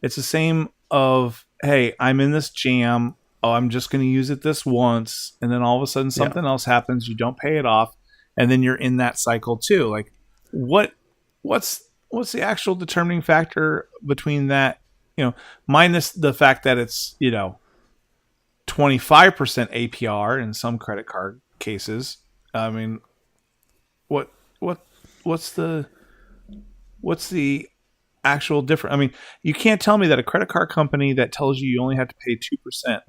It's the same of, hey, I'm in this jam. Oh, I'm just going to use it this once. And then all of a sudden something else happens. You don't pay it off. And then you're in that cycle too. Like what's the actual determining factor between that, minus the fact that it's, 25% APR in some credit card cases. I mean, what's the what's the actual difference? I mean, you can't tell me that a credit card company that tells you only have to pay 2%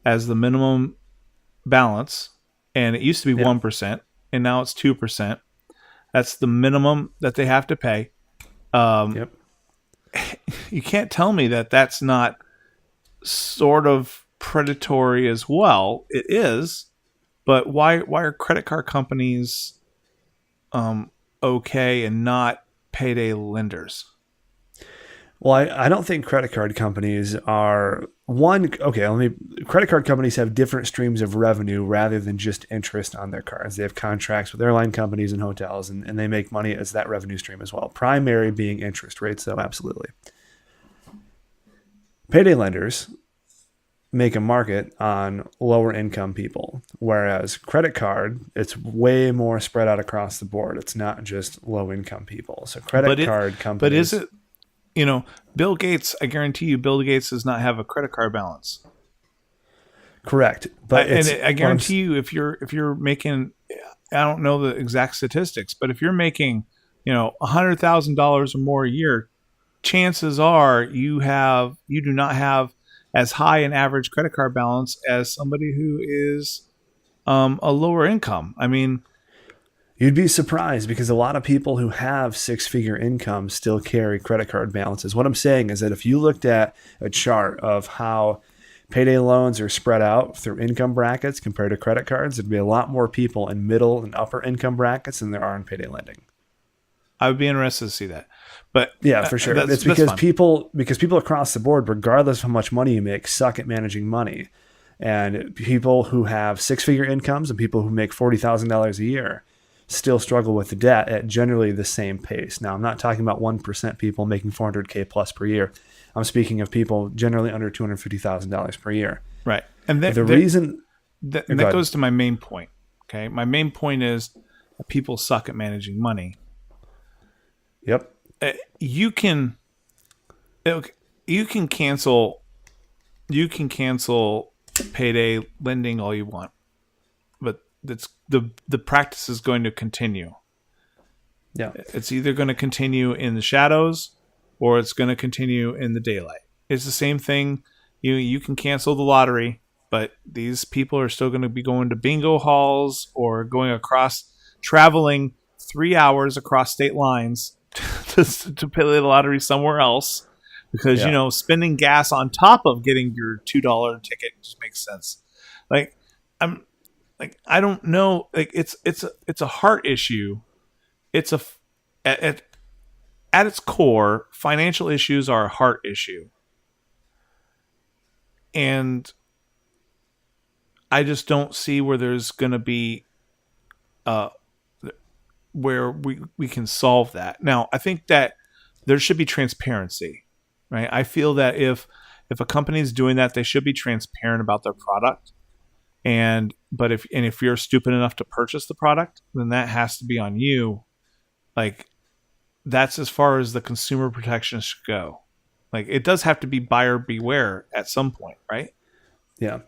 as the minimum balance, and it used to be 1%, and now it's 2%. That's the minimum that they have to pay. You can't tell me that that's not sort of predatory as well. It is, but why are credit card companies okay and not payday lenders? Well, I don't think credit card companies are credit card companies have different streams of revenue rather than just interest on their cards. They have contracts with airline companies and hotels, and they make money as that revenue stream as well. Primary being interest rates, though, absolutely. Payday lenders make a market on lower income people, whereas credit card, it's way more spread out across the board. It's not just low income people. So credit card companies. But is it, Bill Gates, I guarantee you, Bill Gates does not have a credit card balance. Correct. But I guarantee you, if you're making, I don't know the exact statistics, but if you're making, $100,000 or more a year, chances are you do not have as high an average credit card balance as somebody who is a lower income. I mean, you'd be surprised because a lot of people who have six-figure incomes still carry credit card balances. What I'm saying is that if you looked at a chart of how payday loans are spread out through income brackets compared to credit cards, there'd be a lot more people in middle and upper income brackets than there are in payday lending. I would be interested to see that. But yeah, for sure. It's because people across the board, regardless of how much money you make, suck at managing money. And people who have six-figure incomes and people who make $40,000 a year still struggle with the debt at generally the same pace. Now, I'm not talking about 1% people making $400K plus per year. I'm speaking of people generally under $250,000 per year. Right. And that goes to my main point. Okay. My main point is that people suck at managing money. Yep. You can cancel payday lending all you want, but that's the practice is going to continue. Yeah. It's either going to continue in the shadows or it's going to continue in the daylight. It's the same thing. You can cancel the lottery, but these people are still going to be going to bingo halls or traveling 3 hours across state lines to play the lottery somewhere else because, spending gas on top of getting your $2 ticket just makes sense. I don't know. It's a heart issue. It's at its core, financial issues are a heart issue. And I just don't see where there's going to be where we can solve that. Now, I think that there should be transparency, right? I feel that if a company is doing that, they should be transparent about their product. But if you're stupid enough to purchase the product, then that has to be on you. That's as far as the consumer protection should go. It does have to be buyer beware at some point, right? Yeah,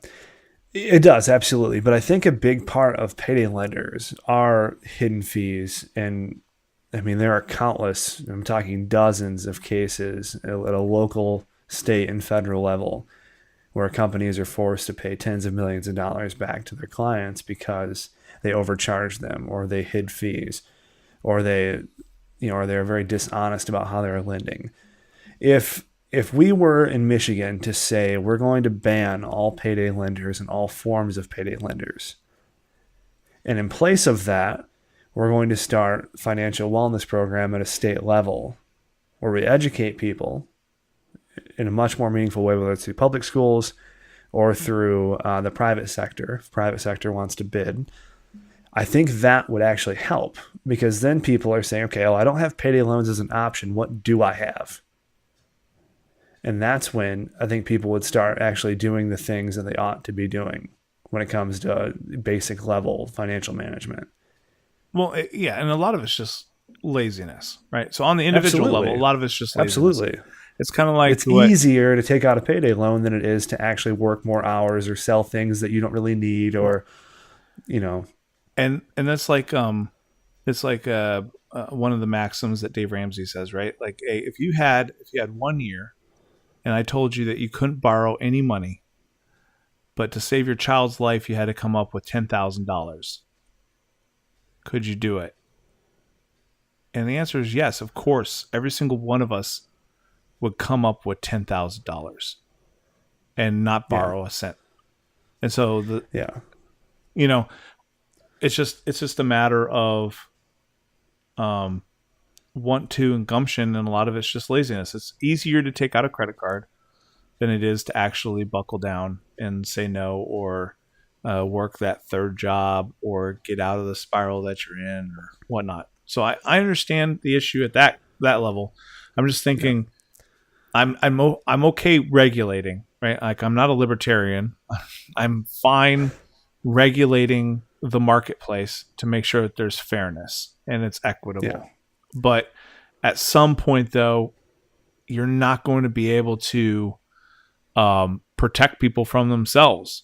it does, absolutely. But I think a big part of payday lenders are hidden fees. And I mean, there are countless, I'm talking dozens of cases at a local, state, and federal level where companies are forced to pay tens of millions of dollars back to their clients because they overcharged them or they hid fees or they're very dishonest about how they're lending. If we were in Michigan to say we're going to ban all payday lenders and all forms of payday lenders, and in place of that, we're going to start a financial wellness program at a state level where we educate people in a much more meaningful way, whether it's through public schools or through the private sector, if private sector wants to bid, I think that would actually help because then people are saying, okay, well, I don't have payday loans as an option. What do I have? And that's when I think people would start actually doing the things that they ought to be doing when it comes to basic level financial management. Well, yeah, and a lot of it's just laziness, right? So on the individual level, a lot of it's just laziness. Absolutely. It's kind of like it's easier to take out a payday loan than it is to actually work more hours or sell things that you don't really need or, And that's like it's like one of the maxims that Dave Ramsey says, right? Like, hey, if you had 1 year, and I told you that you couldn't borrow any money, but to save your child's life, you had to come up with $10,000. Could you do it? And the answer is yes, of course. Every single one of us would come up with $10,000 and not borrow a cent. And so it's just a matter of want to and gumption, and a lot of it's just laziness. It's easier to take out a credit card than it is to actually buckle down and say no, or work that third job, or get out of the spiral that you're in, or whatnot. So I understand the issue at that level. I'm just thinking, I'm okay regulating, right? Like, I'm not a libertarian. I'm fine regulating the marketplace to make sure that there's fairness and it's equitable. Yeah. But at some point, though, you're not going to be able to protect people from themselves.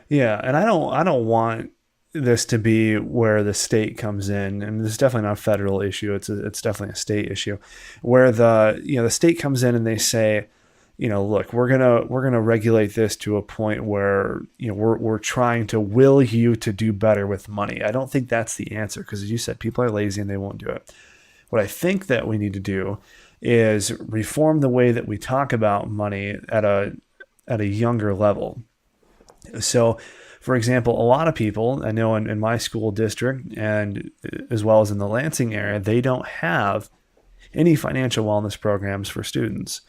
Yeah, and I don't want this to be where the state comes in, and this is definitely not a federal issue. It's definitely a state issue, where the state comes in and they say, look, we're gonna regulate this to a point where we're trying to will you to do better with money. I don't think that's the answer, because as you said, people are lazy and they won't do it. What I think that we need to do is reform the way that we talk about money at a younger level. So, for example, a lot of people I know in my school district, and as well as in the Lansing area, they don't have any financial wellness programs for students.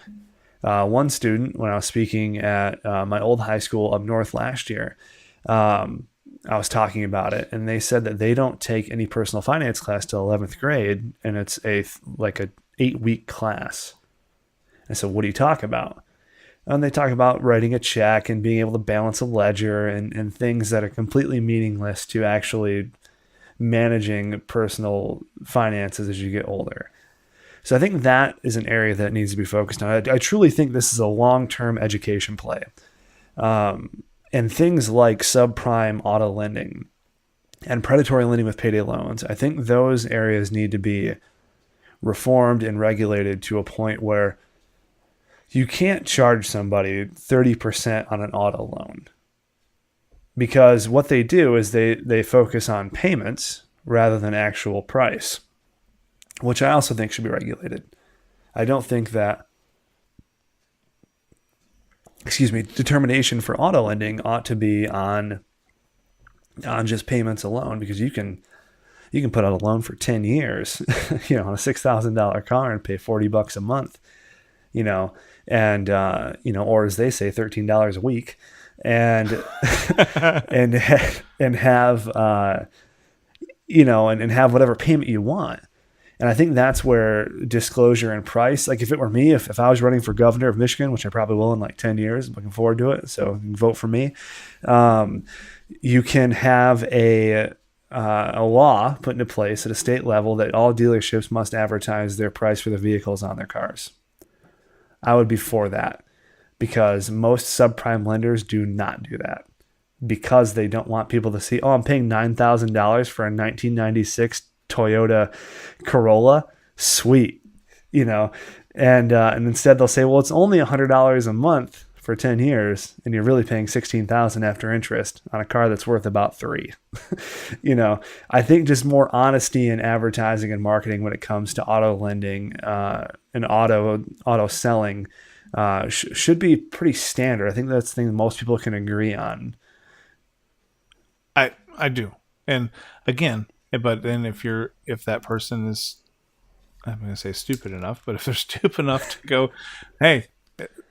One student, when I was speaking at my old high school up north last year, I was talking about it, and they said that they don't take any personal finance class till 11th grade, and it's like a 8-week class. And so, what do you talk about? And they talk about writing a check and being able to balance a ledger and things that are completely meaningless to actually managing personal finances as you get older. So I think that is an area that needs to be focused on. I truly think this is a long-term education play. And things like subprime auto lending and predatory lending with payday loans, I think those areas need to be reformed and regulated to a point where you can't charge somebody 30% on an auto loan, because what they do is they focus on payments rather than actual price, which I also think should be regulated. I don't think that, determination for auto lending ought to be on just payments alone, because you can put out a loan for 10 years, on a $6,000 car and pay $40 a month, and or as they say, $13 a week, and and have and have whatever payment you want. And I think that's where disclosure and price, like if it were me, if I was running for governor of Michigan, which I probably will in like 10 years, I'm looking forward to it, so you can vote for me. You can have a law put into place at a state level that all dealerships must advertise their price for the vehicles on their cars. I would be for that, because most subprime lenders do not do that, because they don't want people to see, I'm paying $9,000 for a 1996 Toyota Corolla. Sweet. And instead they'll say, well, it's only $100 a month for 10 years, and you're really paying $16,000 after interest on a car that's worth about $3,000. I think just more honesty in advertising and marketing when it comes to auto lending and auto selling should be pretty standard. I think that's the thing most people can agree on. I do. And again, but then if that person is, I'm going to say stupid enough, but if they're stupid enough to go, hey,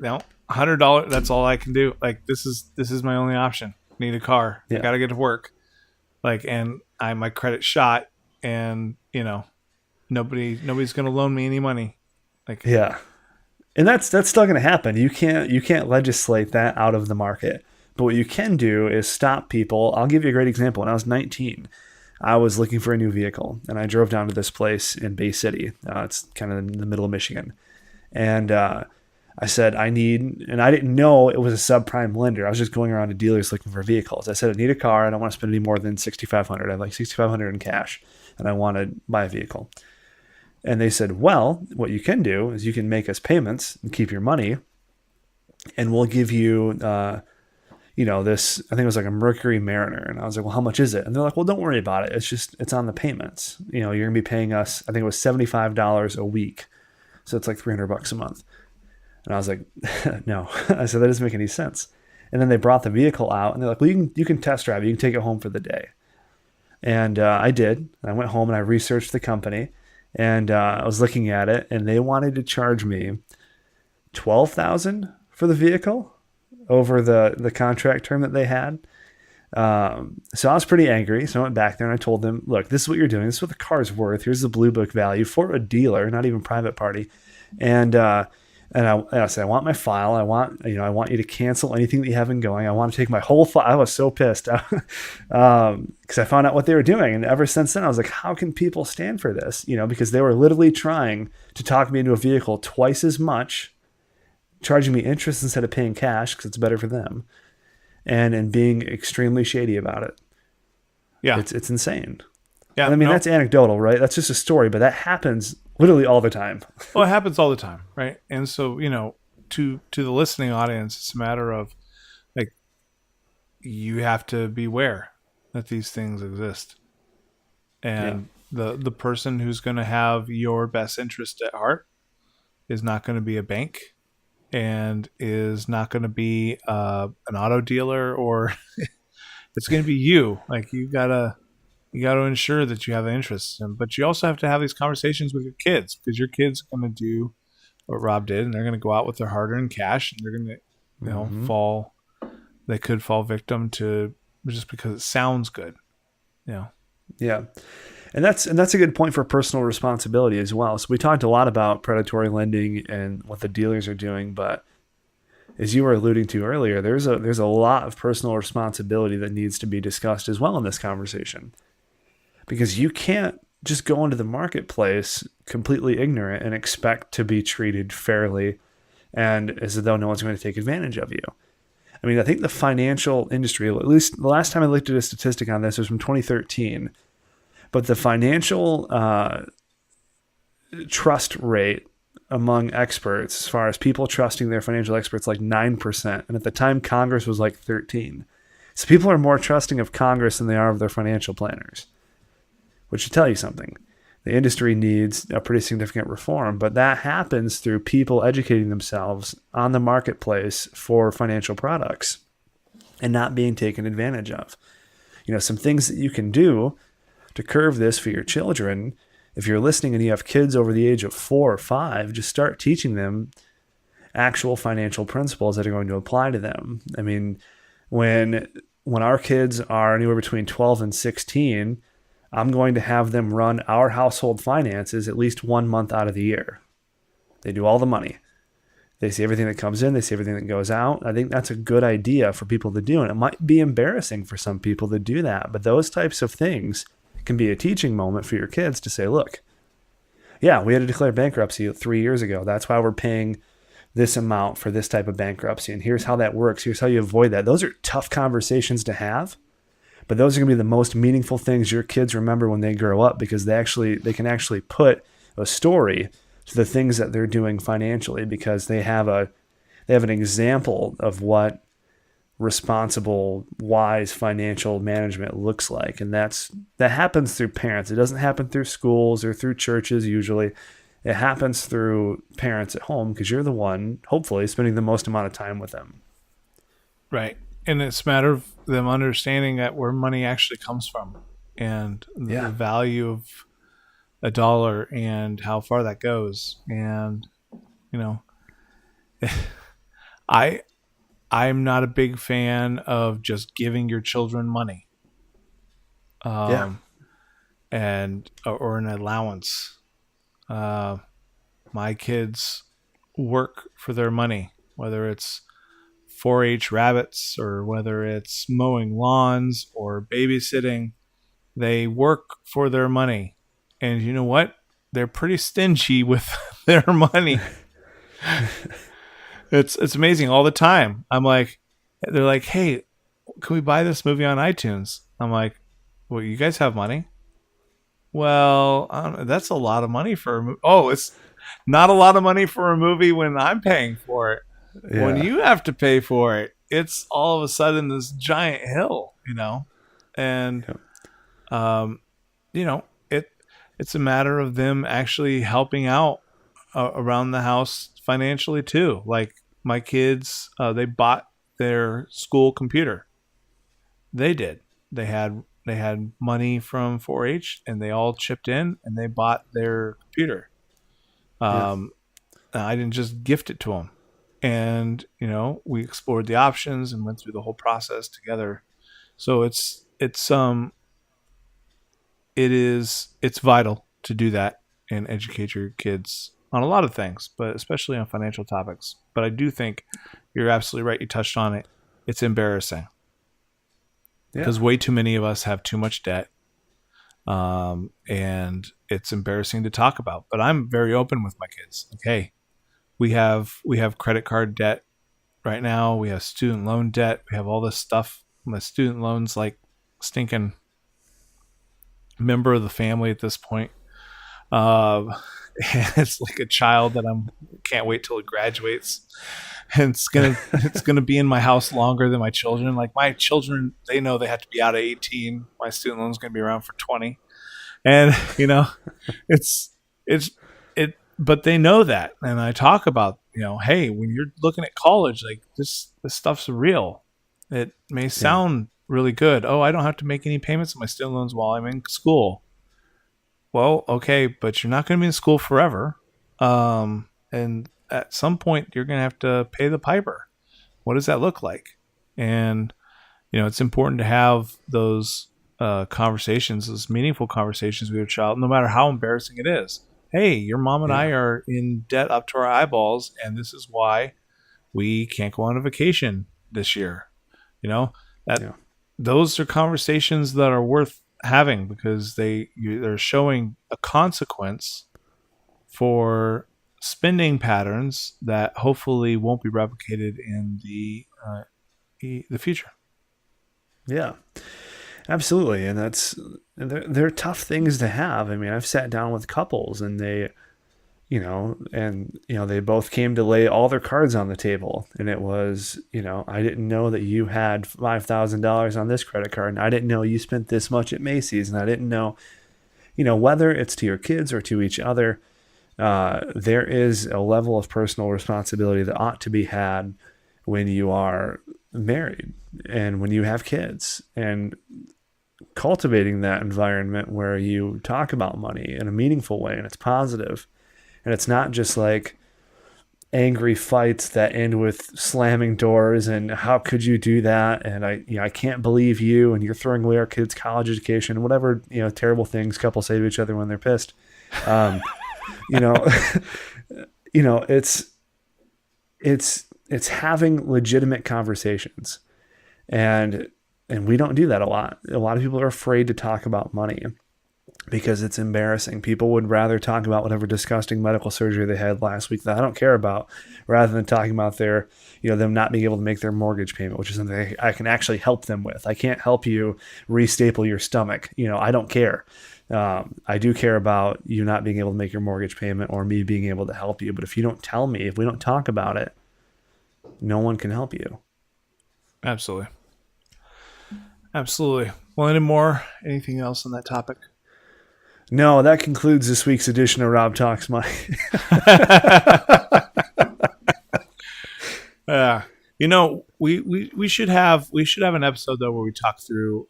$100, that's all I can do. Like, this is my only option. Need a car. Yeah. I got to get to work. Like, and my credit's shot, and nobody's going to loan me any money. Like, yeah. And that's still going to happen. You can't legislate that out of the market. But what you can do is stop people. I'll give you a great example. When I was 19, I was looking for a new vehicle, and I drove down to this place in Bay City. It's kind of in the middle of Michigan. And I said, I need, and I didn't know it was a subprime lender. I was just going around to dealers looking for vehicles. I said, I need a car. I don't want to spend any more than $6,500. I have like $6,500 in cash and I want to buy a vehicle. And they said, well, what you can do is you can make us payments and keep your money, and we'll give you, this, I think it was like a Mercury Mariner. And I was like, well, how much is it? And they're like, well, don't worry about it. It's on the payments. You're going to be paying us, I think it was $75 a week. So it's like $300 a month. And I was like, no. I said, that doesn't make any sense. And then they brought the vehicle out and they're like, well, you can test drive it. You can take it home for the day. And I did. I went home and I researched the company, and I was looking at it, and they wanted to charge me $12,000 for the vehicle over the contract term that they had. So I was pretty angry. So I went back there and I told them, look, this is what you're doing. This is what the car's worth. Here's the blue book value for a dealer, not even private party. And I said, I want my file. I want you to cancel anything that you have been going. I want to take my whole file. I was so pissed because I found out what they were doing. And ever since then, I was like, how can people stand for this? Because they were literally trying to talk me into a vehicle twice as much, charging me interest instead of paying cash because it's better for them, and being extremely shady about it. Yeah. It's insane. Yeah. And I mean, that's anecdotal, right? That's just a story, but that happens literally all the time. Well, it happens all the time, right? And so, to the listening audience, it's a matter of, like, you have to beware that these things exist. And the person who's going to have your best interest at heart is not going to be a bank, and is not going to be an auto dealer, or it's going to be you. Like, you got to ensure that you have an interest. But you also have to have these conversations with your kids, because your kids are going to do what Rob did, and they're going to go out with their hard-earned cash, and they're going to, they could fall victim to just because it sounds good. Yeah. And that's a good point for personal responsibility as well. So we talked a lot about predatory lending and what the dealers are doing, but as you were alluding to earlier, there's a lot of personal responsibility that needs to be discussed as well in this conversation. Because you can't just go into the marketplace completely ignorant and expect to be treated fairly and as though no one's going to take advantage of you. I mean, I think the financial industry, at least the last time I looked at a statistic on this was from 2013, but the financial trust rate among experts, as far as people trusting their financial experts, like 9%. And at the time, Congress was like 13%. So people are more trusting of Congress than they are of their financial planners, which should tell you something. The industry needs a pretty significant reform, but that happens through people educating themselves on the marketplace for financial products and not being taken advantage of. Some things that you can do to curb this for your children. If you're listening and you have kids over the age of 4 or 5, just start teaching them actual financial principles that are going to apply to them. I mean, when our kids are anywhere between 12 and 16, I'm going to have them run our household finances at least 1 month out of the year. They do all the money. They see everything that comes in. They see everything that goes out. I think that's a good idea for people to do. And it might be embarrassing for some people to do that. But those types of things can be a teaching moment for your kids to say, look, yeah, we had to declare bankruptcy 3 years ago. That's why we're paying this amount for this type of bankruptcy. And here's how that works. Here's how you avoid that. Those are tough conversations to have. But those are going to be the most meaningful things your kids remember when they grow up, because they can actually put a story to the things that they're doing financially, because they have an example of what responsible, wise financial management looks like. And that happens through parents. It doesn't happen through schools or through churches usually. It happens through parents at home, because you're the one, hopefully, spending the most amount of time with them. Right. And it's a matter of them understanding that where money actually comes from, and the value of a dollar and how far that goes. And, I'm not a big fan of just giving your children money. And or an allowance. My kids work for their money, whether it's 4-H rabbits or whether it's mowing lawns or babysitting. They work for their money. And you know what? They're pretty stingy with their money. It's amazing all the time. They're like, hey, can we buy this movie on iTunes? I'm like, well, you guys have money? Well, that's a lot of money for a movie. Oh, it's not a lot of money for a movie when I'm paying for it. Yeah. When you have to pay for it, it's all of a sudden this giant hill, and it's a matter of them actually helping out around the house financially too. Like my kids, they bought their school computer. They did. They had money from 4-H, and they all chipped in, and they bought their computer. I didn't just gift it to them. And we explored the options and went through the whole process together. So it's vital to do that and educate your kids on a lot of things, but especially on financial topics. But I do think you're absolutely right. You touched on it. It's embarrassing because way too many of us have too much debt. And it's embarrassing to talk about, but I'm very open with my kids. Like, hey, we have credit card debt right now. We have student loan debt. We have all this stuff. My student loan's like stinking member of the family at this point. It's like a child that can't wait till it graduates, and it's gonna be in my house longer than my children. Like my children, they know they have to be out at 18. My student loan's gonna be around for 20, and but they know that, and I talk about hey, when you're looking at college, like this stuff's real. It may sound really good. Oh, I don't have to make any payments on my student loans while I'm in school. Well, okay, but you're not going to be in school forever. And at some point, you're going to have to pay the piper. What does that look like? And, it's important to have those conversations, those meaningful conversations with your child, no matter how embarrassing it is. Hey, your mom and I are in debt up to our eyeballs, and this is why we can't go on a vacation this year. Those are conversations that are worth having because they're showing a consequence for spending patterns that hopefully won't be replicated in the future. Yeah, absolutely. And they're tough things to have. I mean, I've sat down with couples and they both came to lay all their cards on the table. And it was, I didn't know that you had $5,000 on this credit card. And I didn't know you spent this much at Macy's. And I didn't know, whether it's to your kids or to each other, there is a level of personal responsibility that ought to be had when you are married and when you have kids, and cultivating that environment where you talk about money in a meaningful way and it's positive. And it's not just like angry fights that end with slamming doors and how could you do that? And I can't believe you, and you're throwing away our kids' college education, whatever, terrible things couples say to each other when they're pissed. It's having legitimate conversations. And we don't do that a lot. A lot of people are afraid to talk about money because it's embarrassing. People would rather talk about whatever disgusting medical surgery they had last week that I don't care about, rather than talking about their, them not being able to make their mortgage payment, which is something I can actually help them with. I can't help you restaple your stomach. I don't care. I do care about you not being able to make your mortgage payment or me being able to help you. But if you don't tell me, if we don't talk about it, no one can help you. Absolutely. Well, anything else on that topic? No, that concludes this week's edition of Rob Talks Money. We should have an episode though where we talk through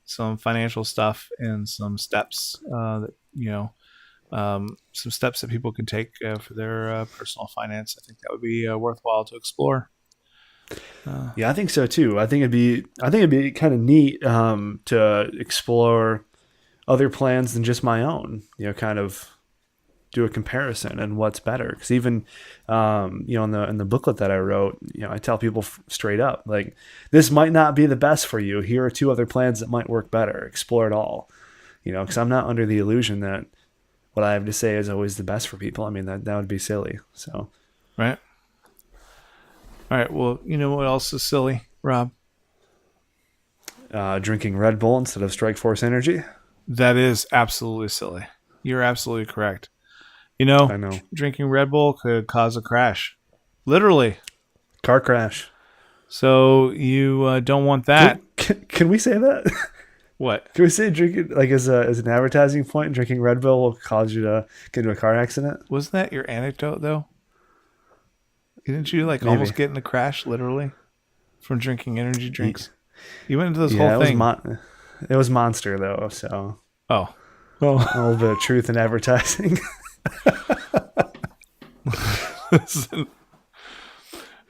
some financial stuff and some steps some steps that people can take for their personal finance. I think that would be worthwhile to explore. Yeah, I think so too. I think it'd be kind of neat to explore other plans than just my own. Kind of do a comparison and what's better. Because even in the booklet that I wrote, I tell people straight up, like, this might not be the best for you. Here are 2 other plans that might work better. Explore it all. Because I'm not under the illusion that what I have to say is always the best for people. I mean, that would be silly. So, right. All right. Well, you know what else is silly, Rob? Drinking Red Bull instead of Strikeforce Energy. That is absolutely silly. You're absolutely correct. I know. Drinking Red Bull could cause a crash. Literally. Car crash. So you don't want that. Can we say that? What? Can we say drinking, like as an advertising point, drinking Red Bull will cause you to get into a car accident? Wasn't that your anecdote, though? Didn't you Maybe. almost get in a crash, literally, from drinking energy drinks? You went into this whole thing. It was Monster, though, so... Oh. Well, a little bit of truth in advertising.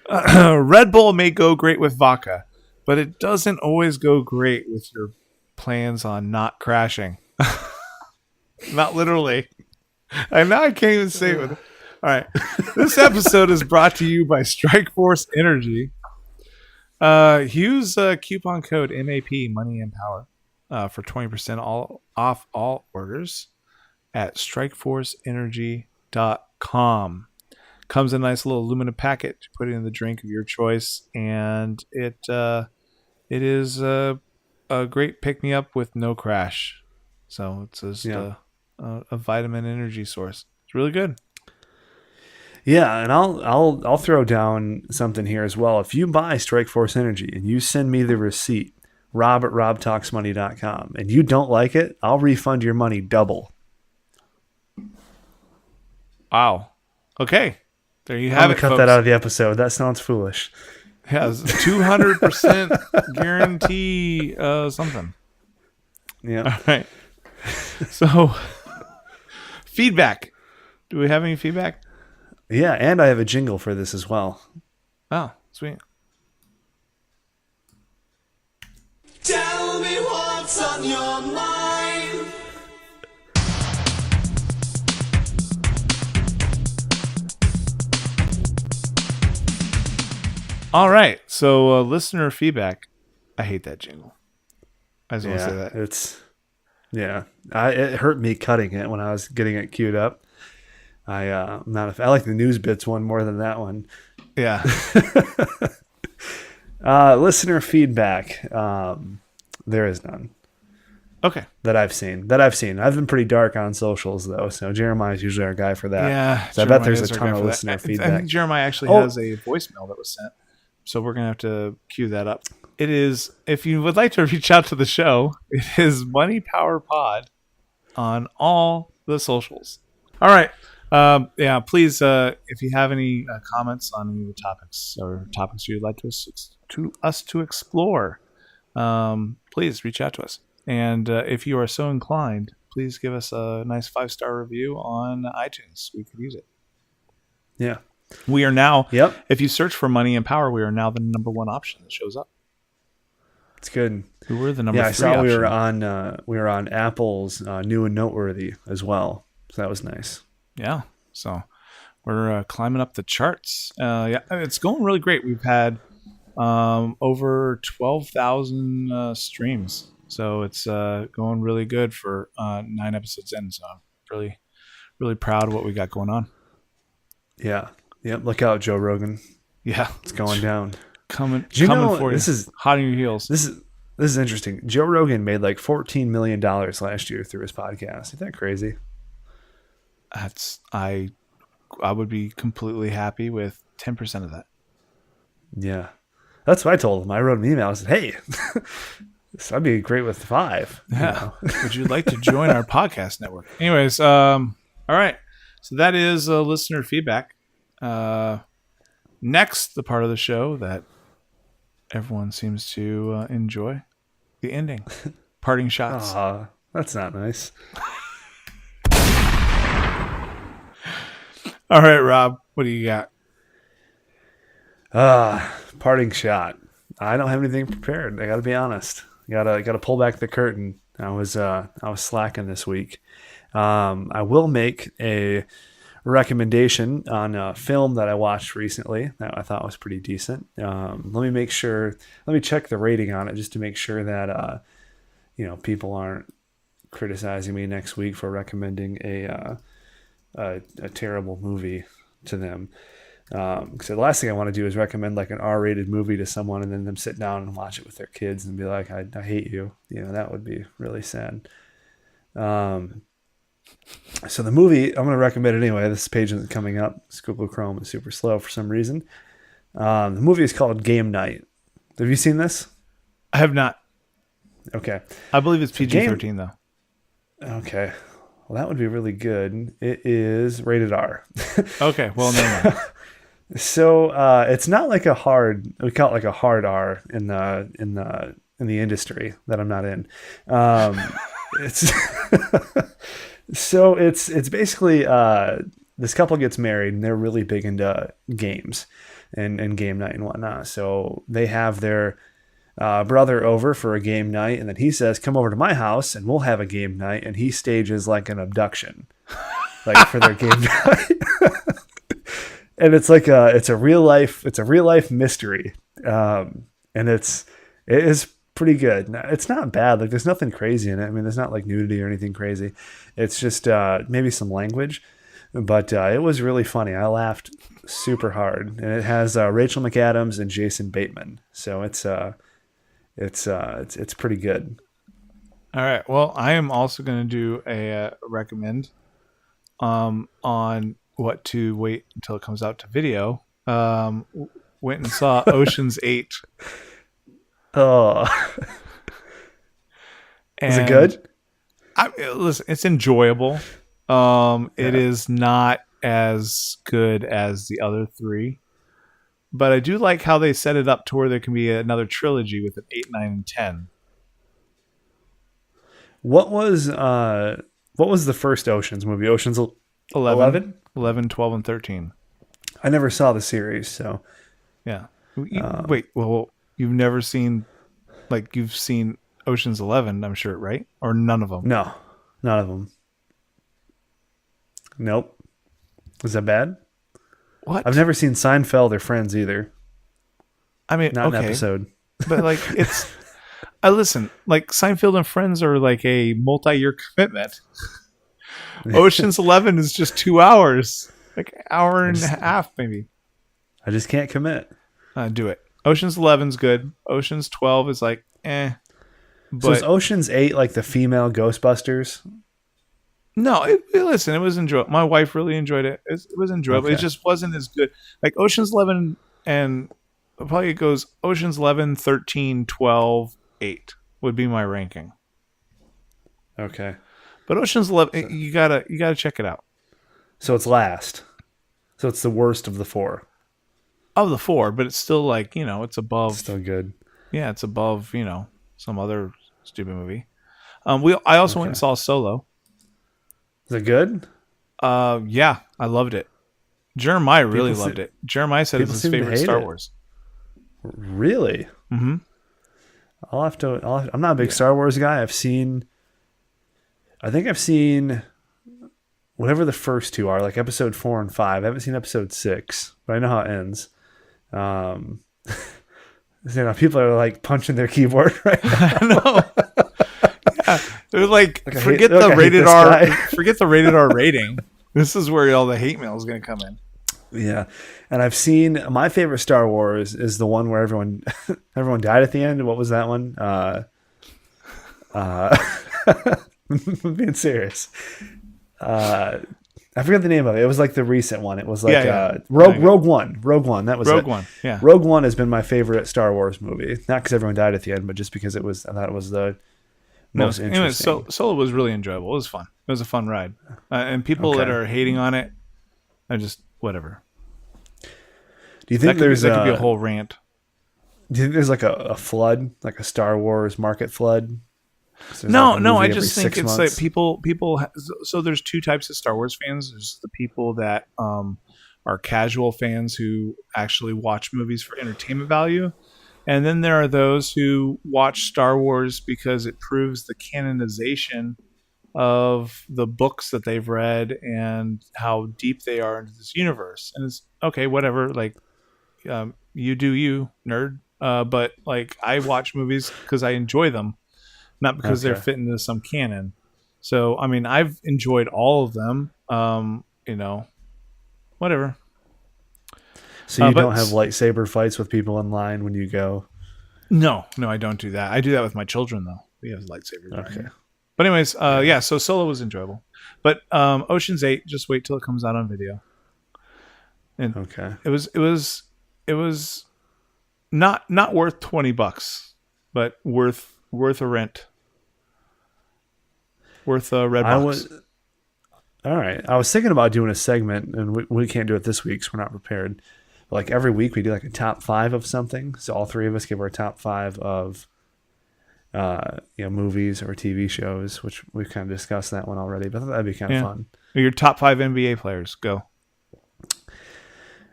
Red Bull may go great with vodka, but it doesn't always go great with your plans on not crashing. Not literally. And now I can't even say it with... All right. This episode is brought to you by Strikeforce Energy. Use coupon code MAP, Money and Power, for 20% off all orders at strikeforceenergy.com. Comes in a nice little aluminum packet to put in the drink of your choice, and it is a great pick-me-up with no crash. So it's just a vitamin energy source. It's really good. Yeah, and I'll throw down something here as well. If you buy Strikeforce Energy and you send me the receipt, rob@robtalksmoney.com, and you don't like it, I'll refund your money double. Wow. Okay. There you have it, cut folks. that out of the episode. That sounds foolish. Has 200% guarantee something. Yeah. All right. So, feedback. Do we have any feedback? Yeah, and I have a jingle for this as well. Oh, sweet. Tell me what's on your mind. All right. So, listener feedback. I hate that jingle. I just want to say that. It hurt me cutting it when I was getting it queued up. I like the news bits one more than that one. Yeah. Listener feedback. There is none. Okay. That I've seen. I've been pretty dark on socials though, so Jeremiah's usually our guy for that. Yeah. So I bet there's a ton of listener feedback. I think Jeremiah actually has a voicemail that was sent, so we're gonna have to cue that up. It is, if you would like to reach out to the show, it is Money Power Pod on all the socials. All right. Please, if you have any comments on any of the topics or topics you'd like us to explore, please reach out to us. And if you are so inclined, please give us a nice 5-star review on iTunes. We could use it. Yeah. We are now, Yep. If you search for Money and Power, we are now the number 1 option that shows up. It's good. We were the number 3 I saw option. we were on Apple's New and Noteworthy as well. So that was nice. Yeah. So we're climbing up the charts. It's going really great. We've had over 12,000 streams. So it's going really good for 9 episodes in. So I'm really, really proud of what we got going on. Yeah. Yep. Look out, Joe Rogan. Yeah. It's going down. Coming for you. This is hot on your heels. This is interesting. Joe Rogan made like $14 million last year through his podcast. Isn't that crazy? I would be completely happy with 10% of that. Yeah. That's what I told him. I wrote an email. I said, hey, I'd be great with 5. Yeah. Would you like to join our podcast network? Anyways, all right. So that is listener feedback. Next, the part of the show that everyone seems to enjoy, the ending. Parting shots. That's not nice. All right, Rob, what do you got? Parting shot. I don't have anything prepared. I got to be honest. Got to pull back the curtain. I was slacking this week. I will make a recommendation on a film that I watched recently that I thought was pretty decent. Let me check the rating on it just to make sure that people aren't criticizing me next week for recommending a terrible movie to them. Because the last thing I want to do is recommend like an R-rated movie to someone and then them sit down and watch it with their kids and be like, I hate you. That would be really sad. So the movie, I'm going to recommend it anyway. This page isn't coming up. Google Chrome is super slow for some reason. The movie is called Game Night. Have you seen this? I have not. Okay. I believe it's PG-13 though. Okay. Well, that would be really good. It is rated R. Okay. Well, never mind. So it's not like a hard. We call it like a hard R in the industry that I'm not in. It's so it's basically this couple gets married and they're really big into games and game night and whatnot. So they have their brother over for a game night, and then he says, "Come over to my house and we'll have a game night." And he stages like an abduction, like for their game night. And it's like it's a real life mystery, and it is pretty good. It's not bad. Like there's nothing crazy in it. I mean, there's not like nudity or anything crazy. It's just maybe some language, but it was really funny. I laughed super hard, and it has Rachel McAdams and Jason Bateman. So it's pretty good. All right. Well, I am also going to do a recommend on what to wait until it comes out to video. Went and saw Ocean's 8. Oh, is it good? Listen, it's enjoyable. It is not as good as the other three, but I do like how they set it up to where there can be another trilogy with an 8, 9, and 10. What was the first Ocean's movie? Ocean's 11? 11, 12, and 13. I never saw the series, so yeah. Wait, well, you've never seen, like, you've seen Ocean's 11, I'm sure, right? Or none of them? No, none of them. Nope. Was that bad? What? I've never seen Seinfeld or Friends either. I mean, not okay, an episode. but like it's. I listen. Like Seinfeld and Friends are like a multi-year commitment. Ocean's 11 is just 2 hours, like an hour and a half, maybe. I just can't commit. Do it. Ocean's 11's good. Ocean's 12 is like, eh. But so is Ocean's 8 like the female Ghostbusters? No, listen, it was enjoyable. My wife really enjoyed it. It was enjoyable. Okay. It just wasn't as good. Like Ocean's 11 and probably it goes Ocean's 11, 13, 12, 8 would be my ranking. Okay. But Ocean's 11, you gotta check it out. So it's last. So it's the worst of the four. Of the four, but it's still like, it's above. Still good. Yeah, it's above, some other stupid movie. I also went and saw Solo. Is it good? Yeah, I loved it. Jeremiah really loved it. Jeremiah said it's his favorite Star Wars. Really? Mm-hmm. I'm not a big Star Wars guy. I think I've seen whatever the first two are, like episode 4 and 5. I haven't seen episode 6, but I know how it ends. People are like punching their keyboard right now. I know. Yeah, they're like forget the rated R. Forget the rated R rating. This is where all the hate mail is going to come in. Yeah, and I've seen my favorite Star Wars is the one where everyone died at the end. What was that one? I'm being serious. I forget the name of it. It was like the recent one. It was like Rogue One. Rogue One. That was Rogue One. Yeah. Rogue One has been my favorite Star Wars movie. Not because everyone died at the end, but just because I thought it was the most interesting. Anyway, Solo was really enjoyable. It was fun. It was a fun ride. And people that are hating on it, are just whatever. Do you think that could be a whole rant? Do you think there's like a flood, like a Star Wars market flood? No. I just think it's like people. So there's two types of Star Wars fans. There's the people that are casual fans who actually watch movies for entertainment value. And then there are those who watch Star Wars because it proves the canonization of the books that they've read and how deep they are into this universe. And it's okay, whatever. Like, you do you, nerd. But like, I watch movies because I enjoy them, not because they're fit into some canon. So, I mean, I've enjoyed all of them. Whatever. So you don't have lightsaber fights with people in line when you go? No, I don't do that. I do that with my children though. We have lightsabers. Okay. But anyways, so Solo was enjoyable. But Ocean's 8, just wait till it comes out on video. And okay. It was not worth $20, but worth a rent. Worth a red box. All right. I was thinking about doing a segment, and we can't do it this week, so we're not prepared. But like every week, we do like a top 5 of something. So all 3 of us give our top 5 of movies or TV shows, which we've kind of discussed that one already. But that'd be kind of fun. Your top 5 NBA players, go.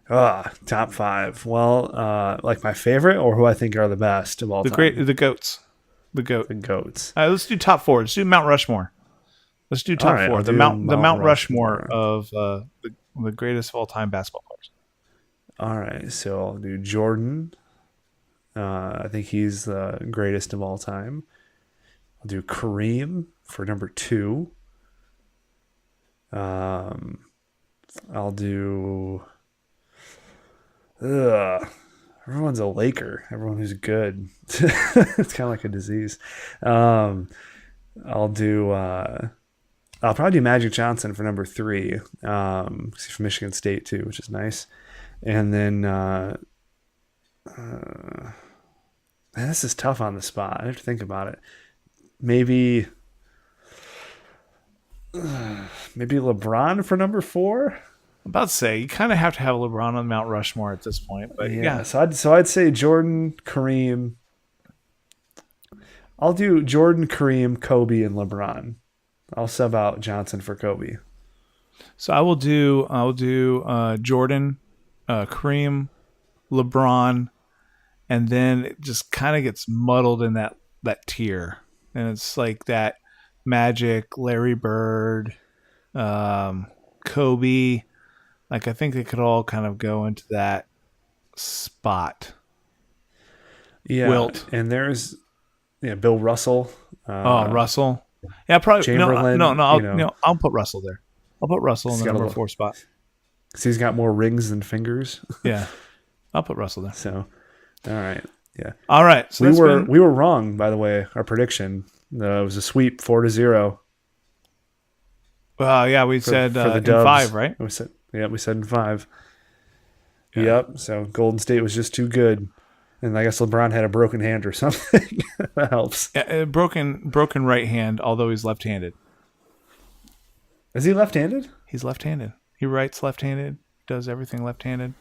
Top 5. Well, like my favorite, or who I think are the best of all time. The goats. The goats. Let's do top 4. Let's do Mount Rushmore. Let's do top 4. The Mount Rushmore of the greatest of all time basketball players. All right, so I'll do Jordan. I think he's the greatest of all time. I'll do Kareem for number 2. I'll do. Everyone's a Laker. Everyone who's good. It's kind of like a disease. I'll probably do Magic Johnson for number 3. He's from Michigan State too, which is nice. And then this is tough on the spot. I have to think about it. Maybe LeBron for number 4. I'm about to say you kind of have to have LeBron on Mount Rushmore at this point, but yeah. So I'd say Jordan, Kareem. I'll do Jordan, Kareem, Kobe, and LeBron. I'll sub out Johnson for Kobe. So I'll do Jordan, Kareem, LeBron, and then it just kind of gets muddled in that tier, and it's like that Magic, Larry Bird, Kobe. Like I think they could all kind of go into that spot. Yeah, Wilt. And there's Bill Russell. Russell. Yeah, probably. Chamberlain. No, I'll put Russell there. I'll put Russell in the number 4 spot. So he's got more rings than fingers. Yeah, I'll put Russell there. So, all right, yeah, all right. So we were wrong, by the way. Our prediction it was a sweep 4-0. Yeah, we said for the in Dubs. 5, right? We said in 5. Yeah. Yep. So Golden State was just too good, and I guess LeBron had a broken hand or something. That helps. Broken right hand, although he's left-handed. Is he left-handed? He's left-handed. He writes left-handed. Does everything left-handed.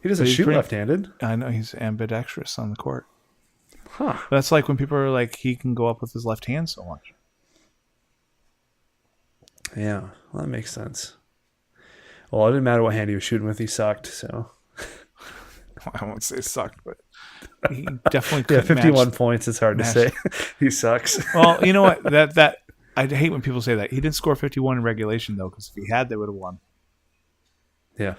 He doesn't shoot left-handed. I know, he's ambidextrous on the court. Huh. That's like when people are like, he can go up with his left hand so much. Yeah, well, that makes sense. Well, it didn't matter what hand he was shooting with. He sucked, so. I won't say sucked, but he definitely couldn't 51 points. It's hard to say. He sucks. Well, you know what? That I hate when people say that. He didn't score 51 in regulation, though, because if he had, they would have won. Yeah.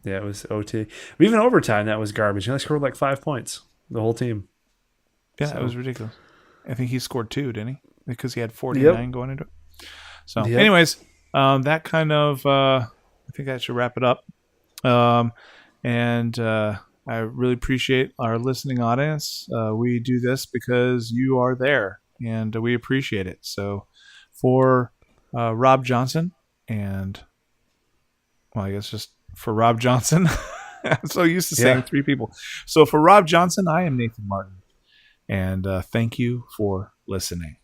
Yeah, it was OT. But even overtime, that was garbage. He only scored like 5 points, the whole team. Yeah, it was ridiculous. I think he scored 2, didn't he? Because he had 49 going into it. So, anyways, that kind of, I think that should wrap it up. And I really appreciate our listening audience. We do this because you are there, and we appreciate it. So, for Rob Johnson and, well, I guess just for Rob Johnson. I'm so used to saying 3 people. So, for Rob Johnson, I am Nathan Martin. And thank you for listening.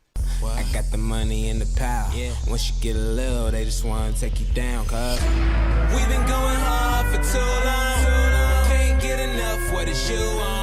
I got the money in the pile. Yeah. Once you get a little, they just want to take you down, cuz we've been going hard for too long. Can't get enough, what is you on?